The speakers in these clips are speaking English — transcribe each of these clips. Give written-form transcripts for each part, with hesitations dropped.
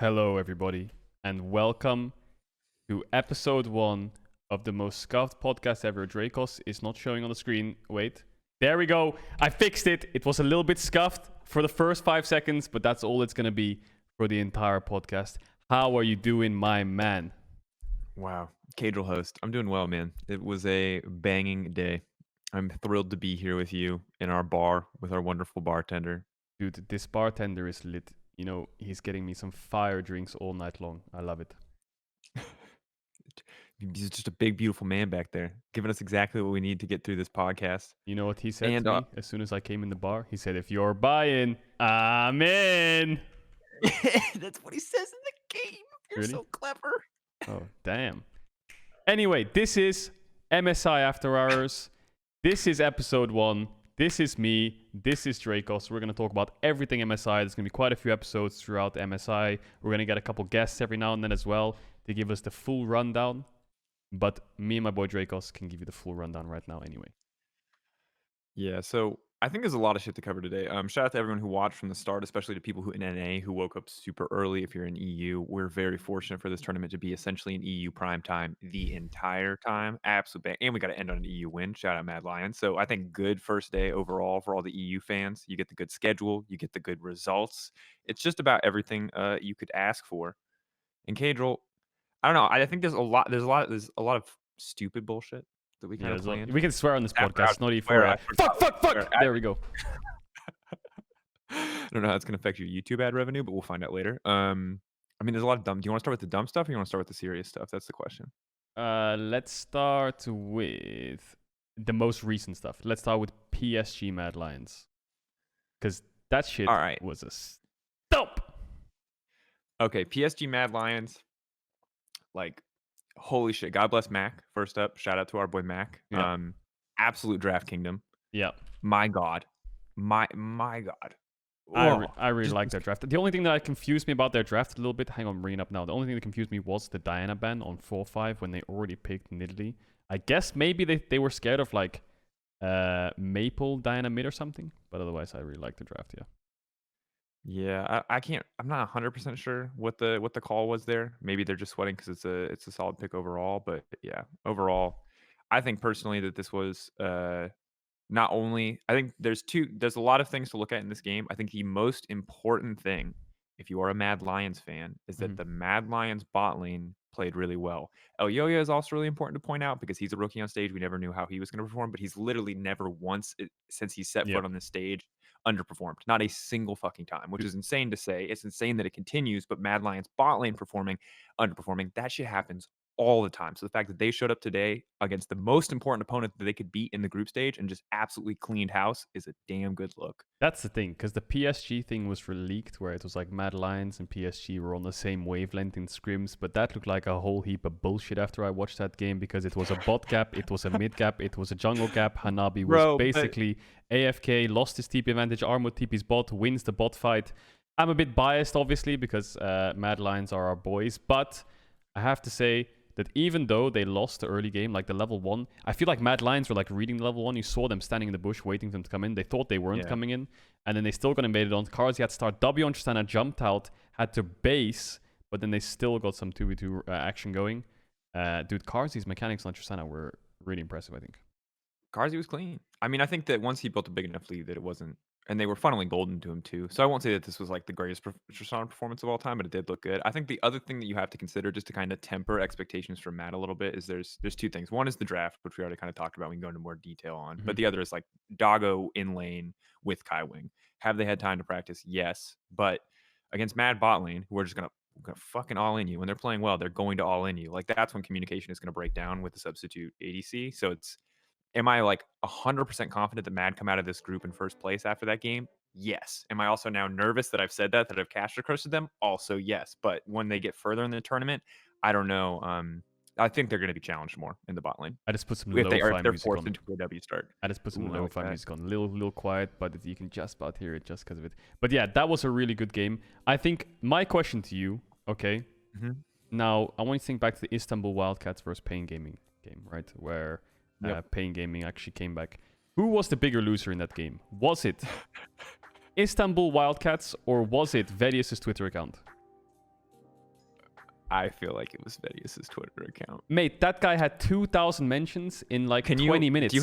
Hello, everybody, and welcome to episode 1 of the most scuffed podcast ever. Drakos is not showing on the screen. Wait. There we go. I fixed it. It was a little bit scuffed for the first 5 seconds, but that's all it's going to be for the entire podcast. How are you doing, my man? Wow. Caedrel host. I'm doing well, man. It was a banging day. I'm thrilled to be here with you in our bar with our wonderful bartender. Dude, this bartender is lit. You know, he's getting me some fire drinks all night long. I love it. He's just a big, beautiful man back there, giving us exactly what we need to get through this podcast. You know what he said And to me as soon as I came in the bar? He said, if you're buying, I'm in. that's what he says in the game. You're Really? so clever. Oh, damn. Anyway, this is MSI After Hours. This is episode 1. This is me. This is Drakos. We're going to talk about everything MSI. There's going to be quite a few episodes throughout MSI. We're going to get a couple guests every now and then as well to give us the full rundown. But me and my boy Drakos can give you the full rundown right now anyway. Yeah, so I think there's a lot of shit to cover today. Shout out to everyone who watched from the start, especially to people who in NA who woke up super early. If you're in EU, we're very fortunate for this tournament to be essentially an EU prime time the entire time. Absolutely, and we got to end on an EU win. Shout out Mad Lions. So I think good first day overall for all the EU fans. You get the good schedule, you get the good results. It's just about everything you could ask for. And Caedrel, I don't know. I think there's a lot of stupid bullshit that we kind of planned. We can swear on this After podcast, hours, not even swear, fuck. There we go. I don't know how it's going to affect your YouTube ad revenue, but we'll find out later. I mean, there's a lot of dumb. Do you want to start with the dumb stuff or you want to start with the serious stuff? That's the question. Let's start with the most recent stuff. Let's start with PSG Mad Lions. Because that shit All right. was a stump. Okay, PSG Mad Lions. Like, holy shit. God bless Mac. First up, shout out to our boy Mac. Yeah. Absolute draft kingdom. Yeah. My God. My God. I really like their draft. The only thing that confused me about their draft a little bit, hang on, I'm bringing up now. The only thing that confused me was the Diana ban on 4-5 when they already picked Nidalee. I guess maybe they were scared of like Maple Diana mid or something, but otherwise I really like the draft. Yeah. Yeah, I can't. I'm not 100% sure what the call was there. Maybe they're just sweating because it's a solid pick overall. But yeah, overall, I think personally that this was not only. I think there's a lot of things to look at in this game. I think the most important thing, if you are a Mad Lions fan, is that the Mad Lions bot lane played really well. El Yoya is also really important to point out because he's a rookie on stage. We never knew how he was going to perform, but he's literally never once since he set foot on this stage underperformed. Not a single fucking time, which is insane to say. It's insane that it continues, but Mad Lions bot lane underperforming, that shit happens all the time. So the fact that they showed up today against the most important opponent that they could beat in the group stage and just absolutely cleaned house is a damn good look. That's the thing, because the PSG thing was leaked where it was like Mad Lions and PSG were on the same wavelength in scrims, but that looked like a whole heap of bullshit after I watched that game because it was a bot gap, it was a mid gap, it was a jungle gap. Hanabi was basically AFK, lost his TP advantage, Armut TP's bot, wins the bot fight. I'm a bit biased, obviously, because Mad Lions are our boys, but I have to say that even though they lost the early game, like the level 1, I feel like Mad Lions were like reading the level 1. You saw them standing in the bush waiting for them to come in. They thought they weren't coming in, and then they still got invaded on. Karzi had to start W on Tristana, jumped out, had to base, but then they still got some 2v2 action going. Dude, Karzi's mechanics on Tristana were really impressive, I think. Karzi was clean. I mean, I think that once he built a big enough lead that it wasn't, and they were funneling gold into him too. So I won't say that this was like the greatest Tristana performance of all time, but it did look good. I think the other thing that you have to consider just to kind of temper expectations for Matt a little bit is there's two things. One is the draft, which we already kind of talked about. We can go into more detail on. But the other is like Doggo in lane with Kai Wing. Have they had time to practice? Yes. But against Mad bot lane, who are just gonna fucking all in you. When they're playing well, they're going to all in you. Like that's when communication is going to break down with the substitute ADC. So am I like 100% confident that Mad come out of this group in first place after that game? Yes. Am I also now nervous that I've said that I've cashed across them? Also, yes. But when they get further in the tournament, I don't know. I think they're going to be challenged more in the bot lane. I just put some if lo-fi they're music forced on. into a W start. I just put some lo-fi music on. Little quiet, but you can just about hear it just because of it. But yeah, that was a really good game. I think my question to you, okay? Now, I want you to think back to the Istanbul Wildcats versus Pain Gaming game, right? Where Pain Gaming actually came back. Who was the bigger loser in that game? Was it Istanbul Wildcats or was it Vedius' Twitter account? I feel like it was Vedius's Twitter account. Mate, that guy had 2,000 mentions in like 20 minutes. Do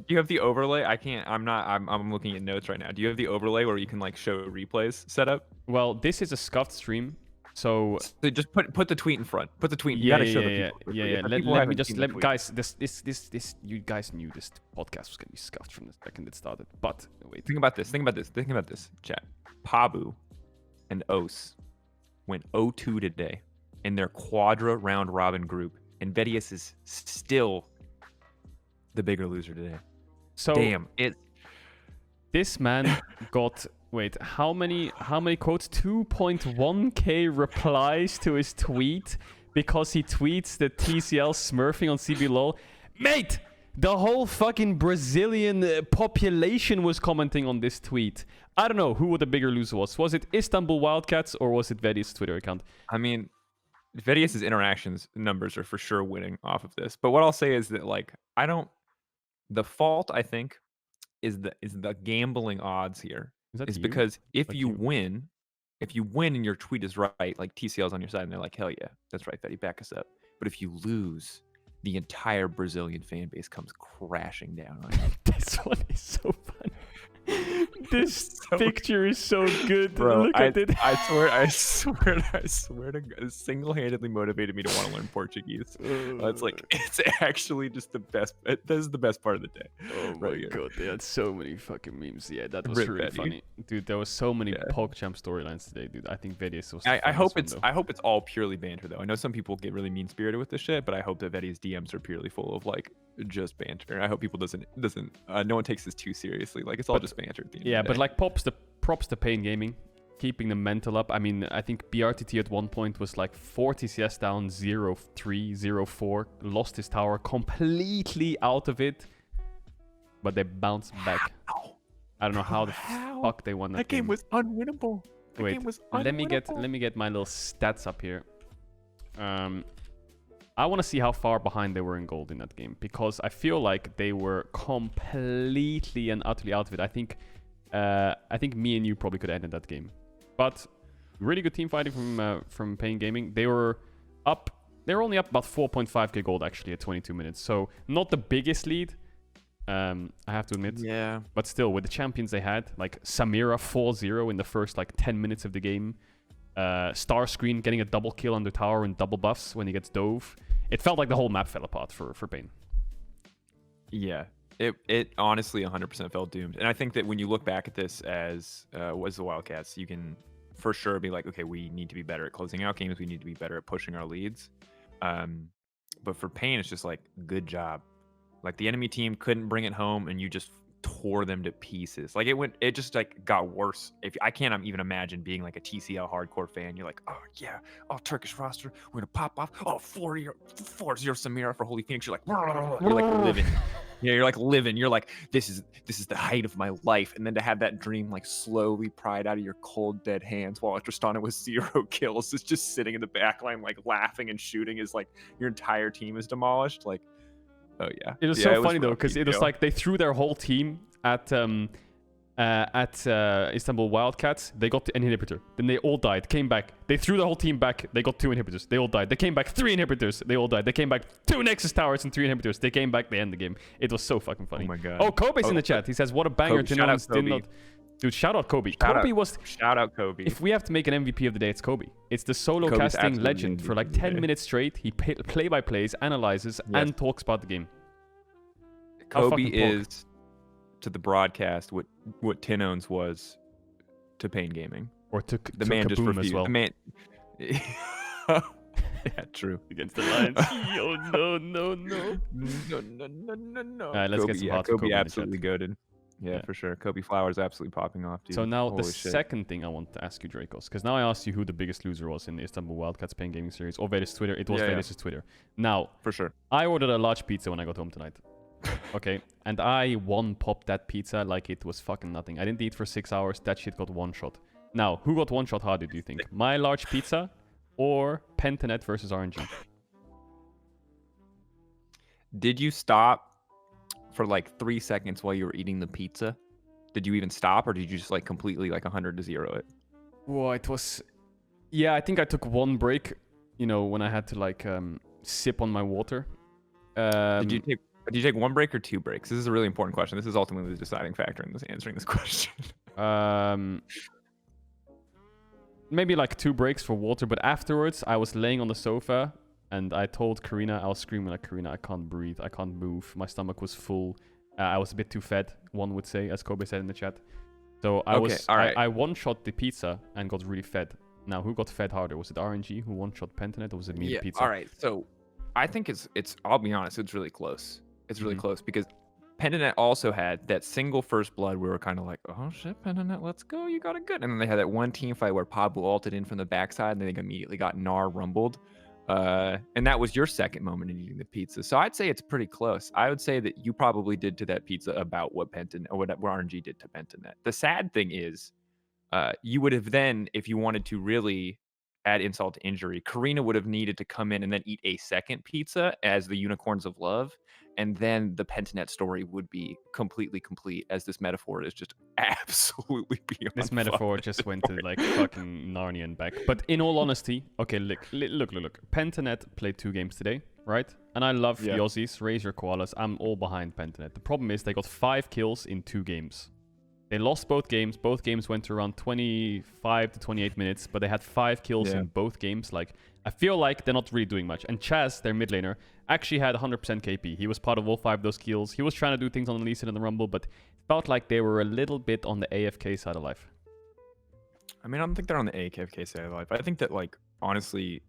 you have the overlay? I can't. I'm looking at notes right now. Do you have the overlay where you can like show replays set up? Well, this is a scuffed stream, so just put the tweet in front. Put the tweet. You yeah, gotta show the yeah, people. yeah. Let me just guys. This you guys knew this podcast was gonna be scuffed from the second it started. But wait, think about this. Chat. Pabu and Os went 0-2 today in their quadra round robin group, and Vedius is still the bigger loser today. So damn it. This man got how many quotes? 2.1k replies to his tweet because he tweets the TCL smurfing on CBLOL. Mate, the whole fucking Brazilian population was commenting on this tweet. I don't know who the bigger loser was. Was it Istanbull Wildcats or was it Vedius' Twitter account? I mean, Vedius's interactions numbers are for sure winning off of this. But what I'll say is that like the fault I think is the gambling odds here. Is because if you win and your tweet is right, like TCL's on your side and they're like, hell yeah, that's right, Vedi, back us up. But if you lose, the entire Brazilian fan base comes crashing down on you. This one is so funny. This picture is so good. Bro, Look at it. I swear to God, it single-handedly motivated me to want to learn Portuguese. It's actually just the best. This is the best part of the day. Oh my god, they had so many fucking memes. Yeah, that was really funny, dude. There was so many PogChamp storylines today, dude. I think Vedius was. I hope it's all purely banter though. I know some people get really mean-spirited with this shit, but I hope that Vedius DMs are purely full of like just banter. I hope people no one takes this too seriously. Like it's all just banter at the end of the day. But like props to Pain Gaming, keeping the mental up. I mean, I think BRTT at one point was like 4 TCS down, 0-3, 0-4, lost his tower, completely out of it, but they bounced back. I don't know how the fuck they won that game. That game was unwinnable. Let me get my little stats up here. I want to see how far behind they were in gold in that game, because I feel like they were completely and utterly out of it. I think me and you probably could have ended that game. But really good team fighting from Pain Gaming. They were only up about 4.5k gold actually at 22 minutes. So not the biggest lead, I have to admit. Yeah. But still, with the champions they had, like Samira 4-0 in the first like 10 minutes of the game. Starscreen getting a double kill on the tower and double buffs when he gets dove. It felt like the whole map fell apart for Pain. Yeah. It honestly 100% felt doomed. And I think that when you look back at this as was the Wildcats, you can for sure be like, okay, we need to be better at closing out games. We need to be better at pushing our leads. But for Pain, it's just like, good job. Like the enemy team couldn't bring it home and you just tore them to pieces. Like it just like got worse. I can't even imagine being like a TCL hardcore fan. You're like, oh yeah, Turkish roster, we're gonna pop off. 4-0 Samira for Holy Phoenix. You're like living. Yeah, you're like living. You're like, this is the height of my life. And then to have that dream like slowly pried out of your cold dead hands while Tristana with 0 kills is just sitting in the back line like laughing and shooting as like your entire team is demolished. Like, oh yeah. It was so funny though, because it was like they threw their whole team at Istanbul Wildcats. They got an inhibitor. Then they all died. Came back. They threw the whole team back. They got 2 inhibitors. They all died. They came back. 3 inhibitors. They all died. They came back. 2 Nexus towers and 3 inhibitors. They came back. They end the game. It was so fucking funny. Oh my god. Oh, Kobe's in the chat. He says, "What a banger!" Shout out Kobe. Dude, shout out Kobe. Shout out Kobe. If we have to make an MVP of the day, it's Kobe. It's the solo casting legend for like 10 minutes straight. He play-by-plays, analyzes, and talks about the game. Kobe is to the broadcast what Tinones was to Pain Gaming. Or to the man just refused. As well. The man. Yeah, true. Against the Lions. Oh no. No. All right, let's get some hot Kobe absolutely goated. Yeah, for sure. Kobe Flowers absolutely popping off, dude. So now the second thing I want to ask you, Drakos, because now I asked you who the biggest loser was in the Istanbul Wildcats Pain Gaming series, or Vedius Twitter. It was Vedius' Twitter. Now, for sure, I ordered a large pizza when I got home tonight. Okay, and I one-popped that pizza like it was fucking nothing. I didn't eat for 6 hours. That shit got one shot. Now, who got one shot harder, do you think? My large pizza or Pentanet versus RNG? Did you stop for like 3 seconds while you were eating the pizza? Did you even stop, or did you just like completely like 100 to 0 it? Well, it was... Yeah, I think I took one break. when I had to like sip on my water. Did you take one break or 2 breaks? This is a really important question. This is ultimately the deciding factor in answering this question. Maybe like 2 breaks for water, but afterwards I was laying on the sofa and I told Karina, I was screaming like, Karina, I can't breathe, I can't move, my stomach was full, I was a bit too fed, one would say, as Kobe said in the chat. So I one-shot the pizza and got really fed. Now, who got fed harder? Was it RNG who one-shot Pentanet, or was it me and pizza? All right. So I think it's. I'll be honest. It's really close. It's really close because Pentanet also had that single first blood. We were kind of like, oh shit, Pentanet, let's go. You got it good. And then they had that one team fight where Pablo ulted in from the backside, and they immediately got Gnar rumbled. And that was your second moment in eating the pizza. So I'd say it's pretty close. I would say that you probably did to that pizza about what Pentanet or what RNG did to Pentanet. The sad thing is, you would have then, if you wanted to really add insult to injury, Karina would have needed to come in and then eat a second pizza as the Unicorns of Love, and then the Pentanet story would be completely complete, as this metaphor is just absolutely beyond. This metaphor just went to like fucking Narnia and back. But in all honesty, okay, look. Pentanet played 2 games today, right? And I love the Aussies, raise your koalas. I'm all behind Pentanet. The problem is they got 5 kills in 2 games. They lost both games. Both games went to around 25 to 28 minutes, but they had 5 kills in both games. Like, I feel like they're not really doing much. And Chaz, their mid laner, actually had 100% KP. He was part of all 5 of those kills. He was trying to do things on the Lee Sin and the Rumble, but it felt like they were a little bit on the AFK side of life. I mean, I don't think they're on the AFK side of life. I think that, like, honestly,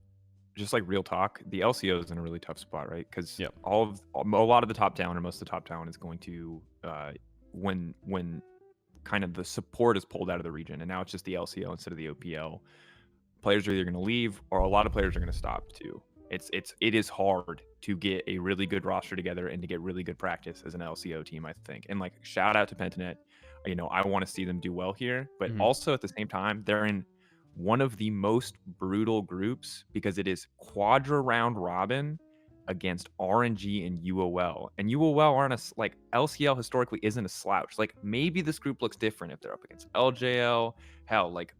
just like real talk, the LCO is in a really tough spot, right? Because a lot of the top down, or most of the top down, is going to when kind of the support is pulled out of the region, and now it's just the LCO instead of the OPL. Players are either going to leave, or a lot of players are going to stop too. It is hard to get a really good roster together and to get really good practice as an LCO team, I think. And like, shout out to Pentanet. I want to see them do well here, but also at the same time, they're in one of the most brutal groups because it is quadra round robin against RNG and UOL. And UOL aren't like, LCL historically isn't a slouch. Like, maybe this group looks different if they're up against LJL. Hell, like,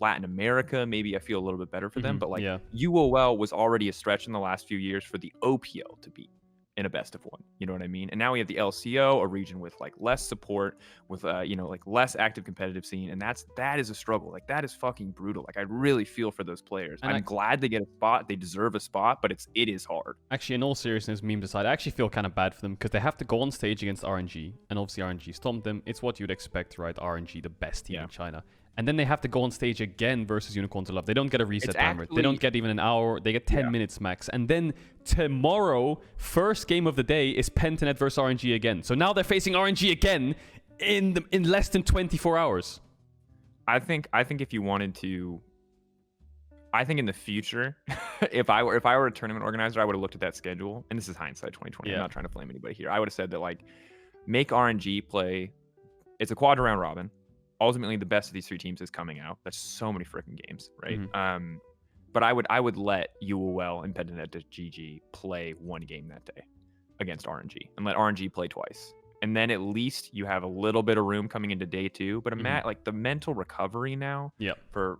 Latin America, maybe I feel a little bit better for them. But like, UOL was already a stretch in the last few years for the OPL to beat in a best of 1. You know what I mean? And now we have the LCO, a region with like less support, with like less active competitive scene, and that is a struggle. Like, that is fucking brutal. Like, I really feel for those players. And I'm glad they get a spot. They deserve a spot, but it is hard. Actually, in all seriousness, memes aside, I actually feel kind of bad for them because they have to go on stage against RNG, and obviously RNG stomped them. It's what you'd expect, right? RNG, the best team in China. And then they have to go on stage again versus Unicorns of Love. They don't get a reset timer. They don't get even an hour. They get 10 minutes max. And then tomorrow, first game of the day is Pentanet versus RNG again. So now they're facing RNG again in less than 24 hours. I think if you wanted to, I think in the future, if I were a tournament organizer, I would have looked at that schedule. And this is hindsight 2020. I'm not trying to blame anybody here. I would have said that, like, make RNG play. It's a quadra round robin. Ultimately, the best of these 3 teams is coming out. That's so many freaking games, right? But I would let UOL and Pentanet GG play 1 game that day against RNG, and let RNG play twice. And then at least you have a little bit of room coming into day 2. But like, the mental recovery now. For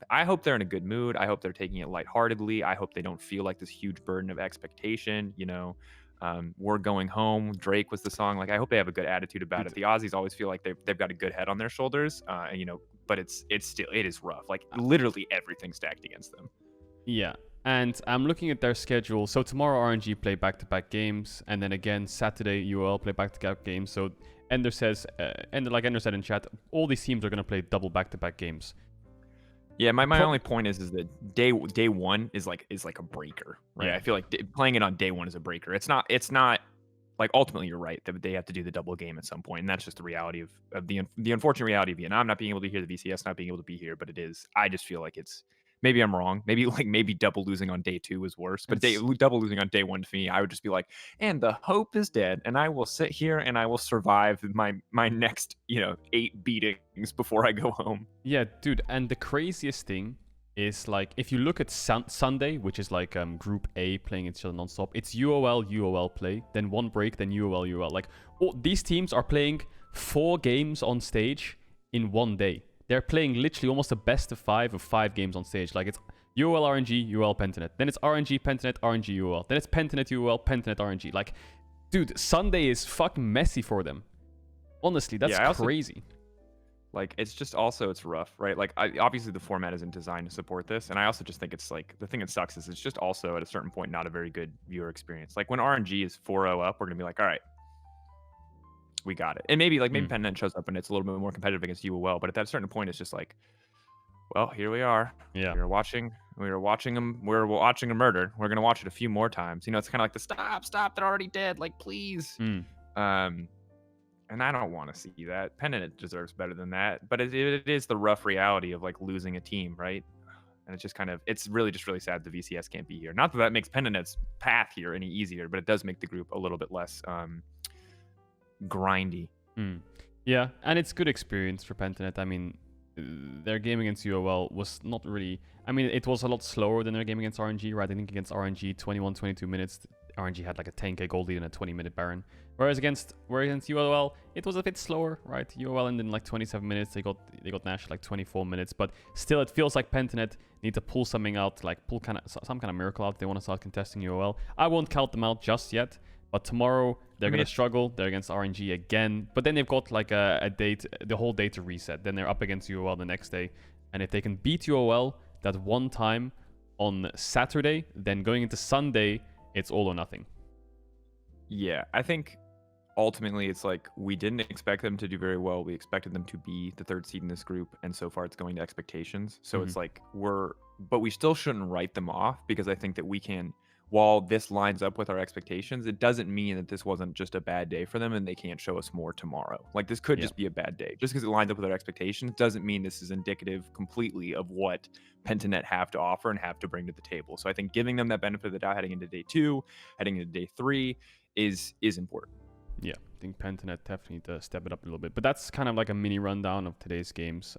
I hope they're in a good mood. I hope they're taking it lightheartedly. I hope they don't feel like this huge burden of expectation. We're going home. Drake was the song. Like, I hope they have a good attitude about it. The Aussies always feel like they've got a good head on their shoulders, but it is rough. Like, literally everything stacked against them. Yeah, and I'm looking at their schedule. So tomorrow RNG play back-to-back games, and then again Saturday UOL play back-to-back games. So Ender says, like Ender said in chat, all these teams are going to play double back-to-back games. Yeah, my only point is that day 1 is like a breaker, right? I feel like playing it on day 1 is a breaker. It's not like, ultimately you're right that they have to do the double game at some point, and that's just the reality of the unfortunate reality of Vietnam not being able to hear, the VCS not being able to be here. But it is. I just feel like it's. Maybe I'm wrong. Maybe double losing on day 2 is worse. But double losing on day 1 to me, I would just be like, and the hope is dead, and I will sit here and I will survive my next 8 beatings before I go home. Yeah, dude. And the craziest thing is, like, if you look at Sunday, which is like Group A playing each other nonstop, it's UOL play, then 1 break, then UOL. Like, these teams are playing 4 games on stage in 1 day. They're playing literally almost a best of 5 games on stage. Like, it's UOL RNG, UOL Pentanet. Then it's RNG, Pentanet, RNG, UOL. Then it's Pentanet, UOL, Pentanet, RNG. Like, dude, Sunday is fucking messy for them. Honestly, that's crazy. Like, it's just also, it's rough, right? Like, obviously the format isn't designed to support this. And I also just think it's like, the thing that sucks is it's just also at a certain point not a very good viewer experience. Like, when RNG is 4-0 up, we're going to be like, all right, we got it. And maybe Pentanets shows up and it's a little bit more competitive against UOL. But at that certain point, it's just like, well, here we are. Yeah. We were watching them. We're watching a murder. We're going to watch it a few more times. You know, it's kind of like the stop, they're already dead. Like, please. And I don't want to see that. Pentanets deserves better than that. But it is the rough reality of like losing a team, right? And it's just kind of, it's really just really sad the VCS can't be here. Not that that makes Pentanets' path here any easier, but it does make the group a little bit less grindy. Yeah, and it's good experience for Pentanet. I mean, their game against UOL was not really, I mean, it was a lot slower than their game against RNG, right? I think against RNG, 22 minutes, RNG had like a 10k gold lead and a 20-minute Baron. Whereas against UOL, it was a bit slower, right? UOL ended in like 27 minutes. They got Nash like 24 minutes, but still, it feels like Pentanet need to pull something out, like pull some kind of miracle out. They want to start contesting UOL. I won't count them out just yet, but tomorrow they're gonna struggle. They're against RNG again, but then they've got like a date, the whole day to reset. Then they're up against UOL the next day, and if they can beat UOL that one time on Saturday, then going into Sunday, it's all or nothing. Yeah, I think ultimately it's like we didn't expect them to do very well. We expected them to be the third seed in this group, and so far it's going to expectations. So it's like but we still shouldn't write them off, because I think that we can, while this lines up with our expectations, it doesn't mean that this wasn't just a bad day for them and they can't show us more tomorrow. Like, this could just be a bad day. Just because it lines up with our expectations doesn't mean this is indicative completely of what Pentanet have to offer and have to bring to the table. So I think giving them that benefit of the doubt heading into day 2, heading into day 3 is important. Yeah, I think Pentanet definitely need to step it up a little bit. But that's kind of like a mini rundown of today's games.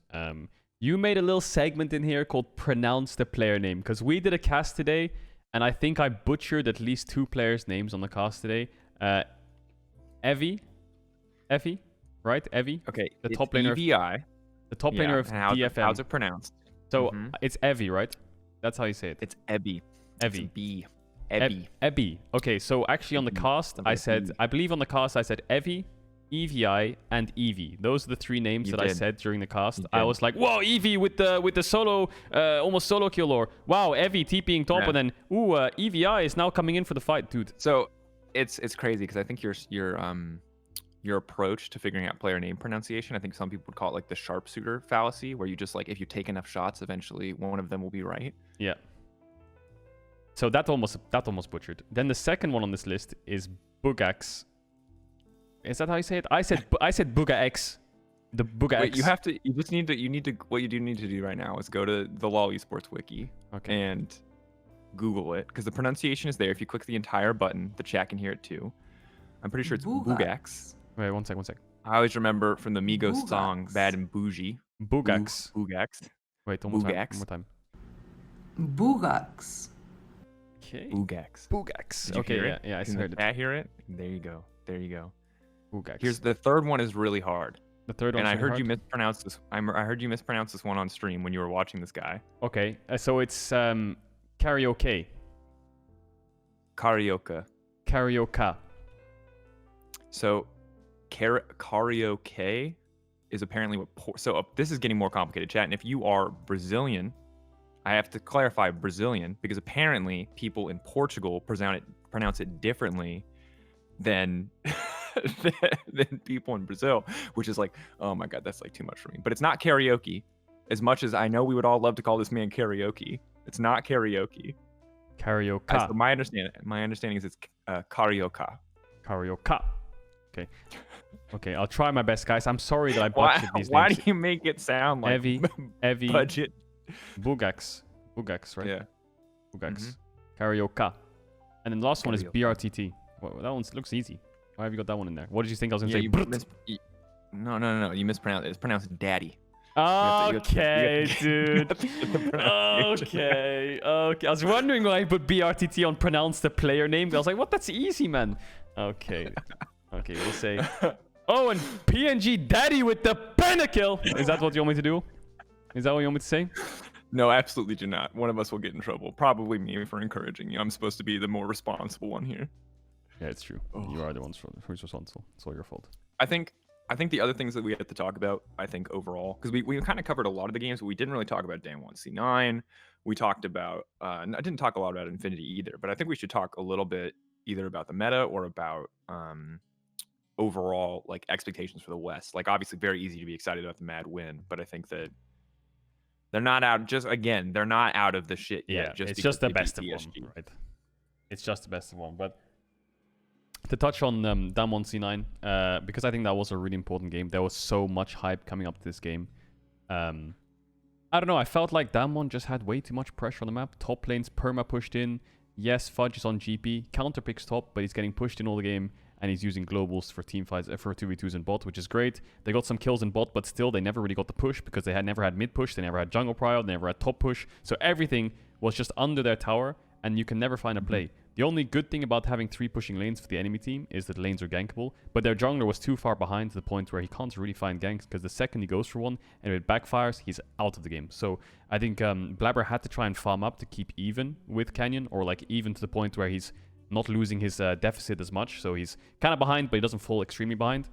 You made a little segment in here called Pronounce the Player Name, because we did a cast today, and I think I butchered at least 2 players' names on the cast today. Evie, right? Evie. Okay, the top laner. EVI. The top laner of DFM. How's it pronounced? So it's Evie, right? That's how you say it. It's Ebby. Evie. B. Ebby. Okay, so actually on the cast, I believe on the cast I said Evie, EVI, and Evie. Those are the 3 names I said during the cast. I was like, whoa, Evie with the solo, almost solo kill, or wow, Evie TPing top, and then EVI is now coming in for the fight, dude. So it's crazy, because I think your approach to figuring out player name pronunciation, I think some people would call it like the sharpshooter fallacy, where you just like, if you take enough shots, eventually one of them will be right. Yeah. So that almost butchered. Then the second one on this list is Bugax. Is that how you say it? I said Bugax. The Bugax. Wait, what you do need to do right now is go to the LoL Esports wiki and Google it, because the pronunciation is there. If you click the entire button, the chat can hear it too. I'm pretty sure it's Bugax. Wait, one sec. I always remember from the Migos song Bad and Bougie. Bugax. Bugax. Wait, one more time. Bugax. Okay. Bugax. Okay, yeah, I heard it. I hear it. There you go. Bugax. Here's the third one is really hard. The third one. And I heard you mispronounce this. I heard you mispronounce this one on stream when you were watching this guy. Okay, so it's karaoke. Karaoke. So, karaoke is apparently what. So this is getting more complicated, chat. And if you are Brazilian, I have to clarify Brazilian, because apparently people in Portugal pronounce it differently than than people in Brazil, which is like, oh my god, that's like too much for me. But it's not karaoke. As much as I know we would all love to call this man karaoke, it's not karaoke. Karaoke. So my understanding is it's karaoke. Karaoke. Okay, I'll try my best, guys. I'm sorry that I butchered these names. Why do you make it sound like Evie, budget? Bugax, right? Yeah. Bugax. Karaoke. And then the last one is BRTT. Well, that one looks easy. Why have you got that one in there? What did you think I was going to say? No. You mispronounced it. It's pronounced daddy. Okay, dude. Okay. I was wondering why I put BRTT on pronounce the player name. I was like, what? That's easy, man. Okay, we'll say. Oh, and PNG Daddy with the pentakill. Is that what you want me to do? Is that what you want me to say? No, absolutely do not. One of us will get in trouble. Probably me for encouraging you. I'm supposed to be the more responsible one here. Yeah, it's true. Oh. You are the ones who's responsible. It's all your fault. I think the other things that we have to talk about, I think overall, because we kind of covered a lot of the games, but we didn't really talk about Damwon C9. We talked about, I didn't talk a lot about Infinity either, but I think we should talk a little bit either about the meta or about overall like expectations for the West. Like obviously very easy to be excited about the Mad win, but I think that they're not out. They're not out of the shit yet. Yeah, it's just the best of one, right? It's just the best of one. But to touch on Damwon C9, because I think that was a really important game. There was so much hype coming up to this game. I don't know. I felt like Damwon just had way too much pressure on the map. Top lanes perma pushed in. Yes, Fudge is on GP. Counter picks top, but he's getting pushed in all the game. And he's using globals for team fights, for 2v2s in bot, which is great. They got some kills in bot, but still, they never really got the push because they had never had mid push, they never had jungle prio, they never had top push. So everything was just under their tower, and you can never find a play. The only good thing about having 3 pushing lanes for the enemy team is that lanes are gankable, but their jungler was too far behind to the point where he can't really find ganks, because the second he goes for one and it backfires, he's out of the game. So I think Blabber had to try and farm up to keep even with Canyon, or like even to the point where he's not losing his deficit as much, so he's kind of behind, but he doesn't fall extremely behind.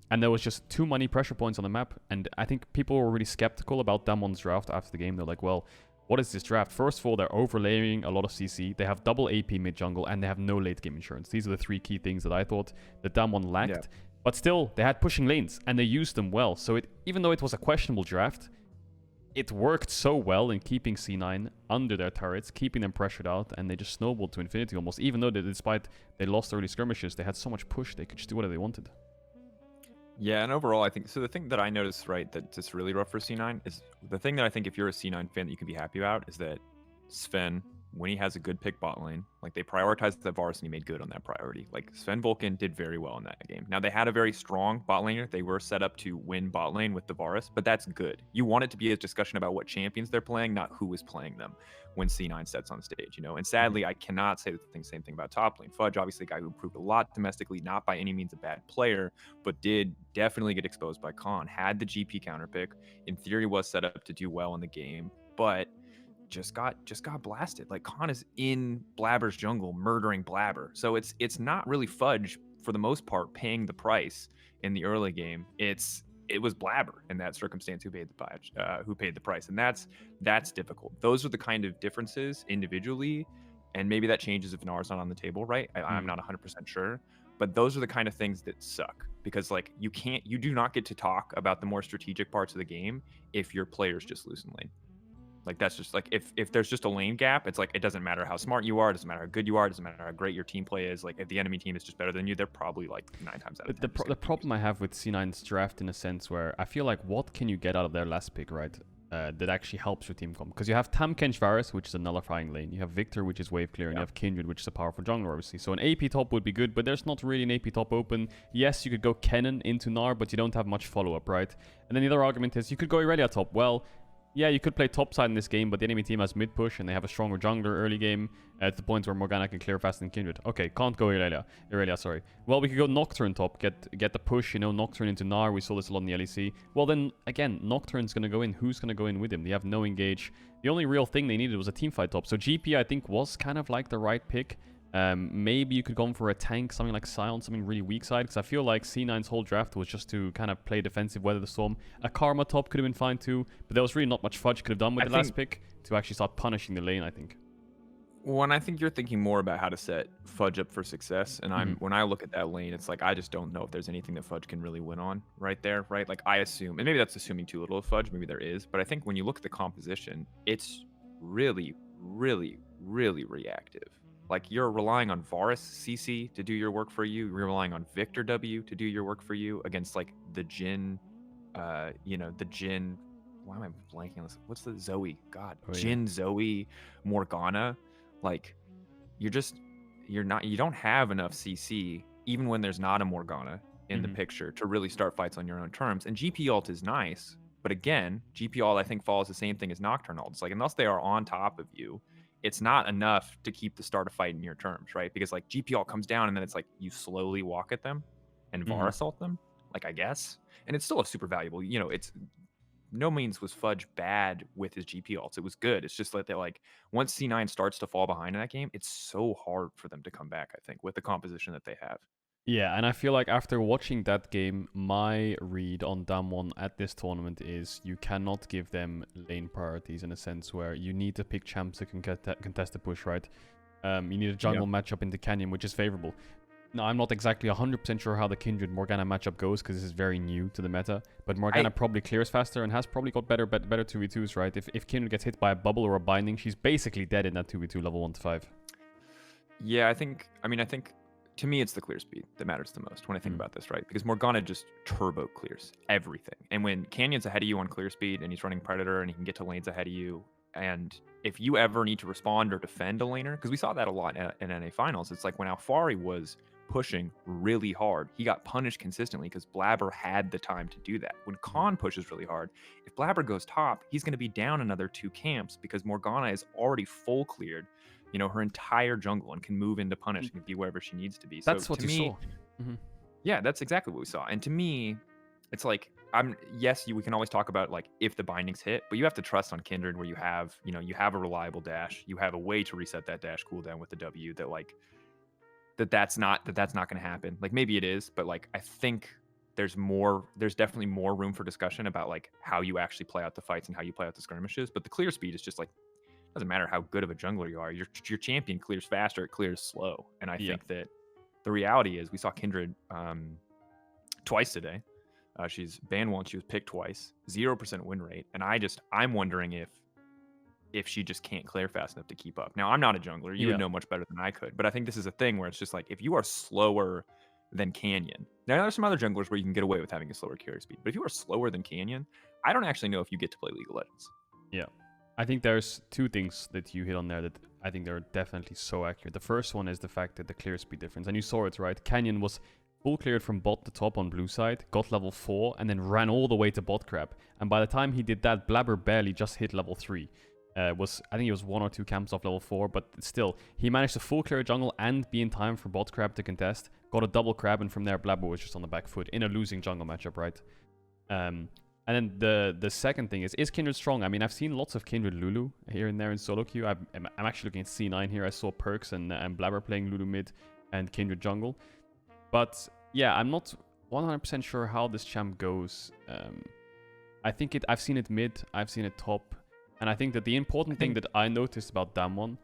And there was just too many pressure points on the map, and I think people were really skeptical about Damwon's draft after the game. They're like, well, what is this draft? First of all, they're overlaying a lot of CC, they have double AP mid jungle, and they have no late game insurance. These are the 3 key things that I thought that Damwon lacked. Yeah. But still, they had pushing lanes, and they used them well. So even though it was a questionable draft, it worked so well in keeping C9 under their turrets, keeping them pressured out, and they just snowballed to infinity almost. Even though despite they lost early skirmishes, they had so much push, they could just do whatever they wanted. Yeah, and overall, I think, so the thing that I noticed, right, that's just really rough for C9 is, the thing that I think if you're a C9 fan that you can be happy about is that Sven, when he has a good pick bot lane, like they prioritized that Varus and he made good on that priority. Like Sven Vulcan did very well in that game. Now they had a very strong bot laner. They were set up to win bot lane with the Varus, but that's good. You want it to be a discussion about what champions they're playing, not who is playing them when C9 sets on stage, you know? And sadly, I cannot say the same thing about top lane. Fudge, obviously a guy who improved a lot domestically, not by any means a bad player, but did definitely get exposed by Khan, had the GP counter pick, in theory was set up to do well in the game, but just got blasted. Like Khan is in Blabber's jungle murdering Blabber. So it's not really Fudge for the most part paying the price in the early game. It was Blabber in that circumstance who paid the price, and that's difficult. Those are the kind of differences individually, and maybe that changes if Nar's not on the table, right? I'm not 100% sure, but those are the kind of things that suck, because like you do not get to talk about the more strategic parts of the game if your players just lose in lane. Like that's just like if there's just a lane gap, it's like it doesn't matter how smart you are, it doesn't matter how good you are, it doesn't matter how great your team play is. Like if the enemy team is just better than you, they're probably like 9 times out of 10. The problem I have with C9's draft in a sense where I feel like what can you get out of their last pick, right? That actually helps your team come. Because you have Tamkench Varus, which is a nullifying lane. You have Victor, which is wave clear, and you have Kindred, which is a powerful jungler, obviously. So an AP top would be good, but there's not really an AP top open. Yes, you could go Kennen into Gnar, but you don't have much follow-up, right? And then the other argument is you could go Irelia top. Well, yeah, you could play topside in this game, but the enemy team has mid push and they have a stronger jungler early game at the point where Morgana can clear faster than Kindred. Okay, can't go Irelia, sorry. Well, we could go Nocturne top, get the push, you know, Nocturne into Gnar. We saw this a lot in the LEC. Well, then, again, Nocturne's going to go in. Who's going to go in with him? They have no engage. The only real thing they needed was a teamfight top. So GP, I think, was kind of like the right pick. Maybe you could go for a tank, something like Sion, something really weak side, because I feel like C9's whole draft was just to kind of play defensive, weather the storm. A Karma top could have been fine too, but there was really not much Fudge could have done with the last pick to actually start punishing the lane, I think. Well, I think you're thinking more about how to set Fudge up for success, and when I look at that lane, it's like I just don't know if there's anything that Fudge can really win on right there, right? Like I assume, and maybe that's assuming too little of Fudge, maybe there is, but I think when you look at the composition, it's really, really, really reactive. Like you're relying on Varus CC to do your work for you. You're relying on Victor W to do your work for you against like the Jhin, the Jhin. Why am I blanking on this? What's the Zoe? God, Jhin, Zoe, Morgana. Like you don't have enough CC even when there's not a Morgana in the picture to really start fights on your own terms. And GP ult is nice, but again, GP ult I think follows the same thing as Nocturne ult. It's like unless they are on top of you, it's not enough to keep the start of fight in your terms, right? Because like GP ult comes down and then it's like you slowly walk at them and Varus ult them, like I guess. And it's still a super valuable, it's no means was Fudge bad with his GP ults. It was good. It's just that like once C9 starts to fall behind in that game, it's so hard for them to come back, I think, with the composition that they have. Yeah, and I feel like after watching that game, my read on Damwon at this tournament is you cannot give them lane priorities in a sense where you need to pick champs that can contest the push, right? You need a jungle matchup in the Canyon, which is favorable. Now, I'm not exactly 100% sure how the Kindred Morgana matchup goes because this is very new to the meta, but Morgana probably clears faster and has probably got better 2v2s, right? If Kindred gets hit by a bubble or a binding, she's basically dead in that 2v2 level 1 to 5. Yeah, I think to me, it's the clear speed that matters the most when I think about this, right? Because Morgana just turbo clears everything. And when Canyon's ahead of you on clear speed and he's running Predator and he can get to lanes ahead of you, and if you ever need to respond or defend a laner, because we saw that a lot in NA finals, it's like when Alfari was pushing really hard, he got punished consistently because Blabber had the time to do that. When Khan pushes really hard, if Blabber goes top, he's going to be down another 2 camps because Morgana is already full cleared, you know, her entire jungle and can move into punish and be wherever she needs to be. That's so what to you me, saw. Yeah, that's exactly what we saw. And to me, it's like we can always talk about like if the bindings hit, but you have to trust on Kindred where you have a reliable dash, you have a way to reset that dash cooldown with the W that like that's not going to happen. Like maybe it is, but like I think there's definitely more room for discussion about like how you actually play out the fights and how you play out the skirmishes. But the clear speed is just like, doesn't matter how good of a jungler you are. Your champion clears faster, it clears slow. And I think that the reality is we saw Kindred twice today. She's banned once, she was picked twice, 0% win rate. And I'm wondering if she just can't clear fast enough to keep up. Now, I'm not a jungler. You would know much better than I could. But I think this is a thing where it's just like, if you are slower than Canyon, now there's some other junglers where you can get away with having a slower carry speed. But if you are slower than Canyon, I don't actually know if you get to play League of Legends. Yeah. I think there's 2 things that you hit on there that I think they're definitely so accurate. The first one is the fact that the clear speed difference. And you saw it, right? Canyon was full cleared from bot to top on blue side, got level 4, and then ran all the way to bot crab. And by the time he did that, Blabber barely just hit level 3. I think he was 1 or 2 camps off level 4, but still, he managed to full clear jungle and be in time for bot crab to contest. Got a double crab, and from there, Blabber was just on the back foot in a losing jungle matchup, right? And then the second thing is Kindred strong? I mean, I've seen lots of Kindred Lulu here and there in solo queue. I'm actually looking at C9 here. I saw Perks and Blabber playing Lulu mid and Kindred jungle. But yeah, I'm not 100% sure how this champ goes. I've seen it mid, I've seen it top. And I think that the important thing that I noticed about Damwon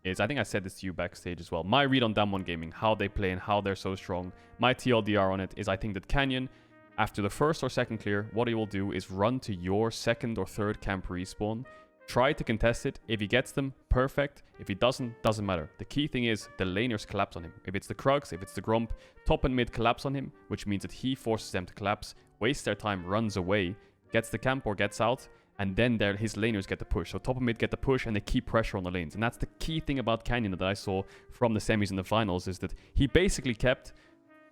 is, I think I said this to you backstage as well, my read on Damwon Gaming, how they play and how they're so strong, my TLDR on it is I think that Canyon, after the first or second clear, what he will do is run to your second or third camp respawn, try to contest it. If he gets them, perfect. If he doesn't matter. The key thing is the laners collapse on him. If it's the Krugs, if it's the Gromp, top and mid collapse on him, which means that he forces them to collapse, wastes their time, runs away, gets the camp or gets out, and then his laners get the push. So top and mid get the push and they keep pressure on the lanes. And that's the key thing about Canyon that I saw from the semis and the finals, is that he basically kept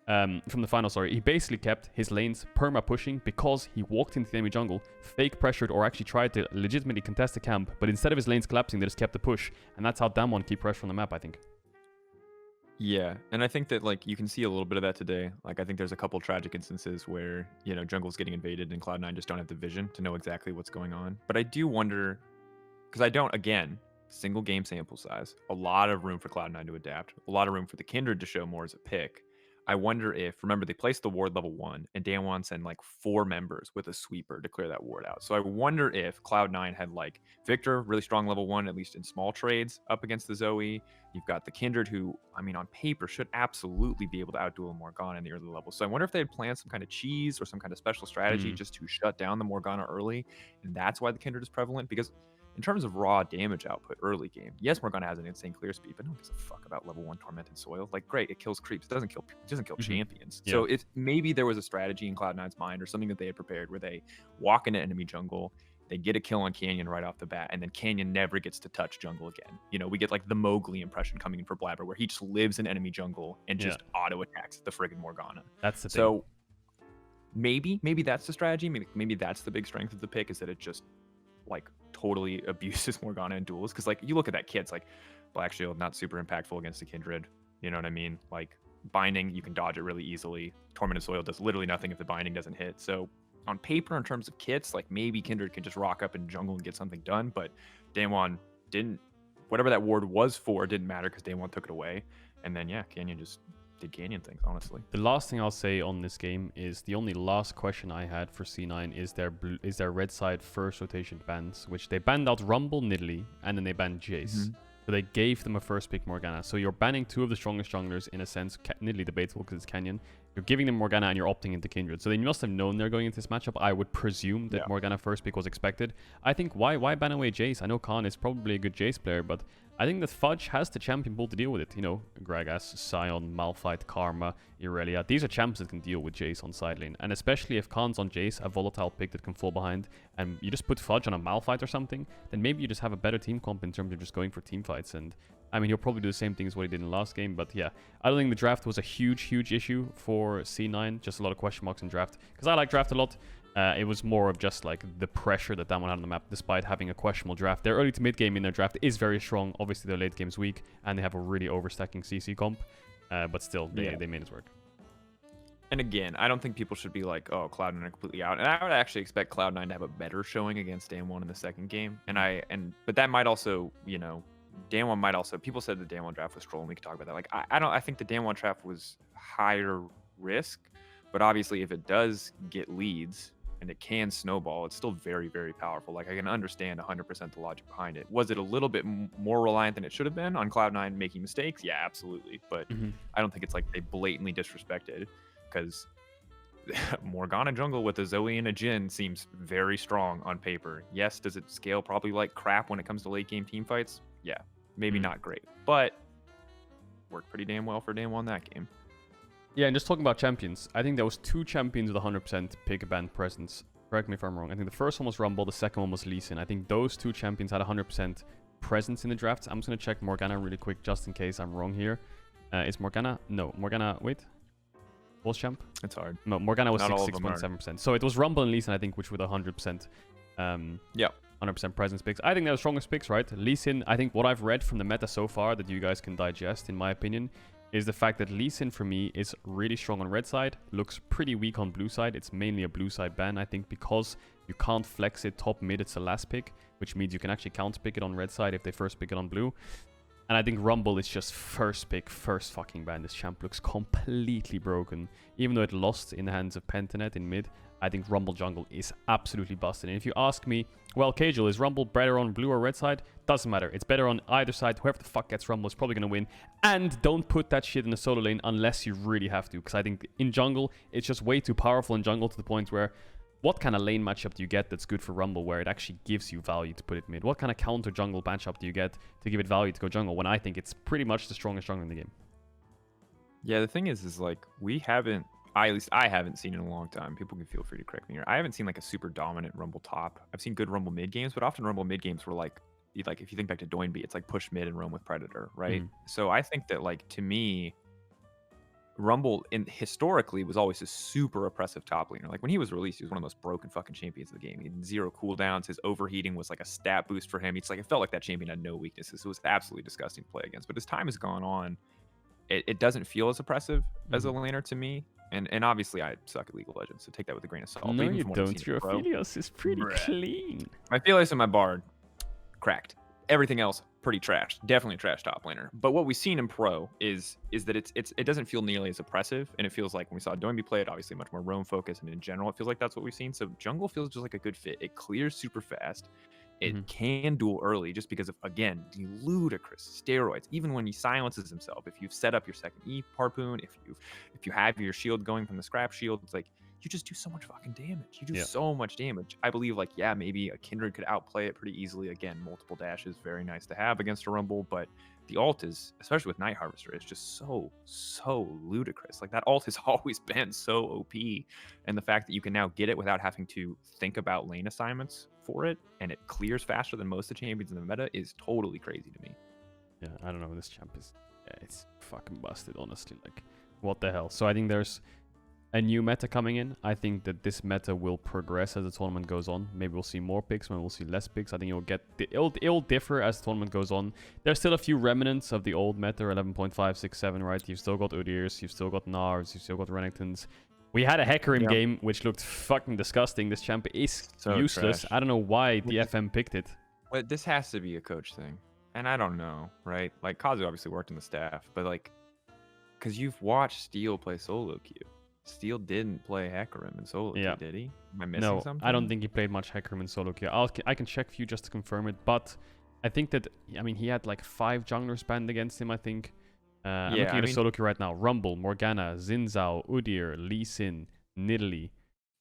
he basically kept his lanes perma pushing because he walked into the enemy jungle, fake pressured or actually tried to legitimately contest the camp, but instead of his lanes collapsing, they just kept the push, and that's how Damwon keep pressure on the map, I think. Yeah, and I think that like you can see a little bit of that today. Like I think there's a couple tragic instances where, you know, jungle's getting invaded and Cloud9 just don't have the vision to know exactly what's going on. But I do wonder, because again, single game sample size, a lot of room for Cloud9 to adapt, a lot of room for the Kindred to show more as a pick. I wonder if, remember, they placed the ward level 1, and Damwon sent like 4 members with a sweeper to clear that ward out. So I wonder if Cloud9 had like Victor, really strong level 1, at least in small trades, up against the Zoe. You've got the Kindred, who, I mean, on paper should absolutely be able to outduel Morgana in the early levels. So I wonder if they had planned some kind of cheese or some kind of special strategy just to shut down the Morgana early. And that's why the Kindred is prevalent, because in terms of raw damage output early game, yes, Morgana has an insane clear speed, but no one gives a fuck about level 1 Tormented Soil. Like, great, it kills creeps. It doesn't kill champions. Yeah. So if maybe there was a strategy in Cloud9's mind or something that they had prepared where they walk into enemy jungle, they get a kill on Canyon right off the bat, and then Canyon never gets to touch jungle again. You know, we get like the Mowgli impression coming in for Blabber, where he just lives in enemy jungle and just auto attacks the friggin' Morgana. That's the thing. So maybe that's the strategy. Maybe that's the big strength of the pick, is that it just like totally abuses Morgana in duels. Because like you look at that kit, it's like Black Shield, not super impactful against the Kindred. You know what I mean? Like binding, you can dodge it really easily. Tormented Soil does literally nothing if the binding doesn't hit. So on paper in terms of kits, like maybe Kindred can just rock up in jungle and get something done, but Damwon didn't. Whatever that ward was for didn't matter because Damwon took it away, and then yeah, Canyon just did Canyon things, honestly. The last thing I'll say on this game is the only last question I had for C9 is their red side first rotation bans, which they banned out Rumble, Nidalee, and then they banned Jace. So they gave them a first pick Morgana. So you're banning two of the strongest junglers in a sense. Nidalee debatable because it's Canyon. You're giving them Morgana and you're opting into Kindred. So they must have known they're going into this matchup. I would presume that Morgana first pick was expected. I think why ban away Jace? I know Khan is probably a good Jace player, but I think that Fudge has the champion pool to deal with it. You know, Gragas, Sion, Malphite, Karma, Irelia. These are champs that can deal with Jace on side lane. And especially if Khan's on Jace, a volatile pick that can fall behind, and you just put Fudge on a Malphite or something, then maybe you just have a better team comp in terms of just going for team fights. And I mean, he'll probably do the same thing as what he did in the last game. But yeah, I don't think the draft was a huge issue for C9. Just a lot of question marks in draft. Because I like draft a lot. It was more of just like the pressure that Damwon had on the map, despite having a questionable draft. Their early to mid game in their draft is very strong. Obviously, their late game's weak, and they have a really overstacking CC comp. But still, they made it work. And again, I don't think people should be like, oh, Cloud9 are completely out. And I would actually expect Cloud9 to have a better showing against Damwon in the second game. But that might also, you know, Damwon might also. People said the Damwon draft was trolling. We could talk about that. Like, I think the Damwon draft was higher risk, but obviously, if it does get leads and it can snowball, it's still very, very powerful. Like, I can understand 100% the logic behind it. Was it a little bit more reliant than it should have been on Cloud9 making mistakes? Yeah, absolutely. But I don't think it's like they blatantly disrespected, because Morgana jungle with a Zoe and a Jhin seems very strong on paper. Yes, does it scale probably like crap when it comes to late game team fights? Yeah, maybe not great, but worked pretty damn well for Damwon that game. Yeah, and just talking about champions, I think there was 2 champions with 100% pick band presence. Correct me if I'm wrong. I think the first one was Rumble, the second one was Lee Sin. I think those 2 champions had 100% presence in the draft. I'm just going to check Morgana really quick just in case I'm wrong here. Is Morgana? No, Morgana, wait. Was champ? It's hard. No, Morgana was 6.7%. So it was Rumble and Lee Sin, I think, which were the 100%. 100% presence picks. I think they're the strongest picks, right? Lee Sin, I think what I've read from the meta so far that you guys can digest, in my opinion, is the fact that Lee Sin for me is really strong on red side, looks pretty weak on blue side. It's mainly a blue side ban, I think, because you can't flex it top mid, it's the last pick, which means you can actually counter pick it on red side if they first pick it on blue. And I think Rumble is just first pick, first fucking ban. This champ looks completely broken. Even though it lost in the hands of Pentanet in mid, I think Rumble jungle is absolutely busted. And if you ask me, well, Caedrel, is Rumble better on blue or red side? Doesn't matter. It's better on either side. Whoever the fuck gets Rumble is probably going to win. And don't put that shit in the solo lane unless you really have to. Because I think in jungle, it's just way too powerful in jungle to the point where what kind of lane matchup do you get that's good for Rumble where it actually gives you value to put it mid? What kind of counter jungle matchup do you get to give it value to go jungle when I think it's pretty much the strongest jungle in the game? Yeah, the thing is like, at least I haven't seen in a long time. People can feel free to correct me here. I haven't seen like a super dominant Rumble top. I've seen good Rumble mid games, but often Rumble mid games were like if you think back to Doinby, it's like push mid and roam with Predator, right? So I think that, like, to me, Rumble historically was always a super oppressive top laner. Like when he was released, he was one of the most broken fucking champions of the game. He had 0 cooldowns. His overheating was like a stat boost for him. It's like it felt like that champion had no weaknesses. It was absolutely disgusting to play against. But as time has gone on, it doesn't feel as oppressive as a laner to me. And obviously I suck at League of Legends, so take that with a grain of salt. No, you don't. Your Vedius is pretty clean. My Vedius and my Bard, cracked. Everything else, pretty trash. Definitely a trash top laner. But what we've seen in Pro is that it doesn't feel nearly as oppressive, and it feels like when we saw Doinby play it, obviously much more roam focused, and in general, it feels like that's what we've seen. So jungle feels just like a good fit. It clears super fast. It can duel early just because of, again, the ludicrous steroids. Even when he silences himself, if you've set up your second E harpoon, if you have your shield going from the scrap shield, it's like you just do so much fucking damage. You do so much damage. I believe, like, yeah, maybe a Kindred could outplay it pretty easily. Again, multiple dashes, very nice to have against a Rumble, but the ult is, especially with Night Harvester, it's just so ludicrous. Like, that ult has always been so OP, and the fact that you can now get it without having to think about lane assignments for it, and it clears faster than most of the champions in the meta is totally crazy to me. Yeah, I don't know. This champ is, it's fucking busted, honestly. Like, what the hell? So I think there's a new meta coming in. I think that this meta will progress as the tournament goes on. Maybe we'll see more picks, maybe we'll see less picks. I think it'll differ as the tournament goes on. There's still a few remnants of the old meta, 11.5, 6, 7, right? You've still got Udyrs, you've still got Narvs, you've still got Renekton's. We had a Hecarim Yeah. game, which looked fucking disgusting. This champ is So useless. trash. I don't know why the Which is- FM picked it. But this has to be a coach thing. And I don't know, right? Like, Kazu obviously worked in the staff, but like, because you've watched Steel play solo queue. Steel didn't play Hecarim in solo queue, did he? Am I missing No, something? I don't think he played much Hecarim in solo queue. I can check for you just to confirm it, but I think that, I mean, he had like 5 junglers banned against him, I think. I'm looking at the solo queue right now. Rumble, Morgana, Xin Zhao, Udyr, Lee Sin, Nidalee,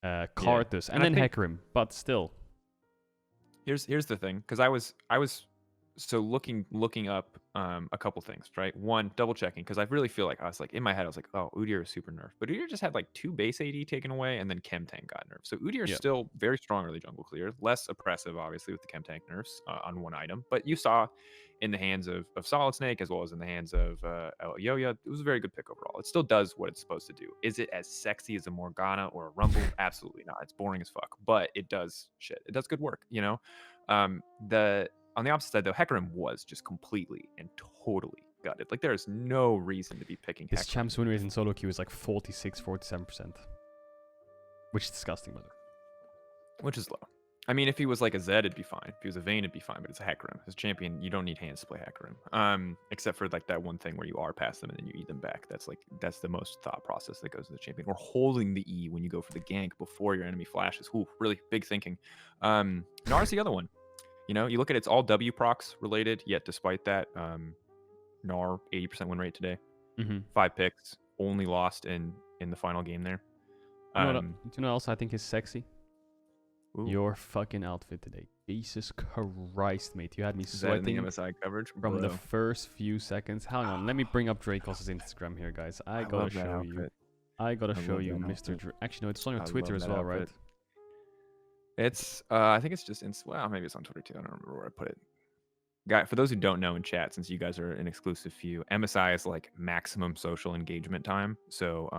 Karthus, and then Hecarim, but still. Here's the thing, because I was so looking up a couple things, right? One, double checking, because I really feel like I was like in my head, I was like, oh, Udyr is super nerfed, but Udyr just had like 2 base AD taken away, and then Chem Tank got nerfed. So Udyr is still very strong early jungle clear, less oppressive obviously with the Chem Tank nerfs on one item, but you saw in the hands of Solid Snake as well as in the hands of Yoya, it was a very good pick overall. It still does what it's supposed to do. Is it as sexy as a Morgana or a Rumble? Absolutely not. It's boring as fuck, but it does shit. It does good work, you know. On the opposite side, though, Hecarim was just completely and totally gutted. Like, there is no reason to be picking His Hecarim. champ's win rate in solo queue is like 46, 47%. Which is disgusting, by the way. Which is low. I mean, if he was like a Zed, it'd be fine. If he was a Vayne, it'd be fine. But it's a Hecarim. As champion, you don't need hands to play Hecarim. Except for like that one thing where you are past them and then you eat them back. That's the most thought process that goes to the champion. Or holding the E when you go for the gank before your enemy flashes. Ooh, really big thinking. Gnar's the other one. You know, you look at it's all W procs related, yet despite that, Gnar 80% win rate today. 5 picks, only lost in the final game there. Do you know what else I think is sexy? Ooh. Your fucking outfit today. Jesus Christ, mate. You had me Is that in the sweating MSI coverage? from the Bro. first few seconds. Hang on, let me bring up Drakos' Instagram here, guys. I gotta love that show you. outfit. I gotta show love you, that Mr. outfit. Actually, no, it's on your I Twitter love as that well, right? outfit. It's I think it's just well, maybe it's on Twitter too. I don't remember where I put it. Guy, for those who don't know in chat, since you guys are an exclusive few, MSI is like maximum social engagement time. So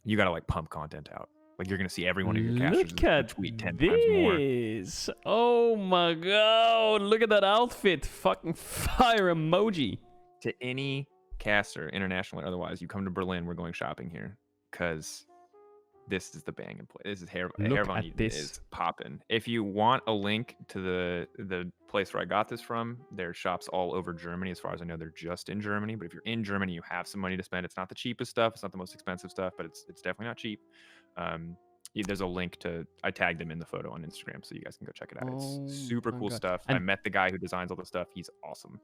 you gotta like pump content out. Like you're gonna see every one of your casters Look at tweet 10 times more. this! Oh my god! Look at that outfit! Fucking fire emoji! To any caster, international or otherwise, you come to Berlin, we're going shopping here. Cause this is the bang and play. This is Hair Von Eden is popping. If you want a link to the place where I got this from, there's shops all over Germany. As far as I know, they're just in Germany. But if you're in Germany, you have some money to spend. It's not the cheapest stuff. It's not the most expensive stuff, but it's definitely not cheap. There's a link to. I tagged them in the photo on Instagram, so you guys can go check it out. It's super cool stuff. And I met the guy who designs all the stuff. He's awesome.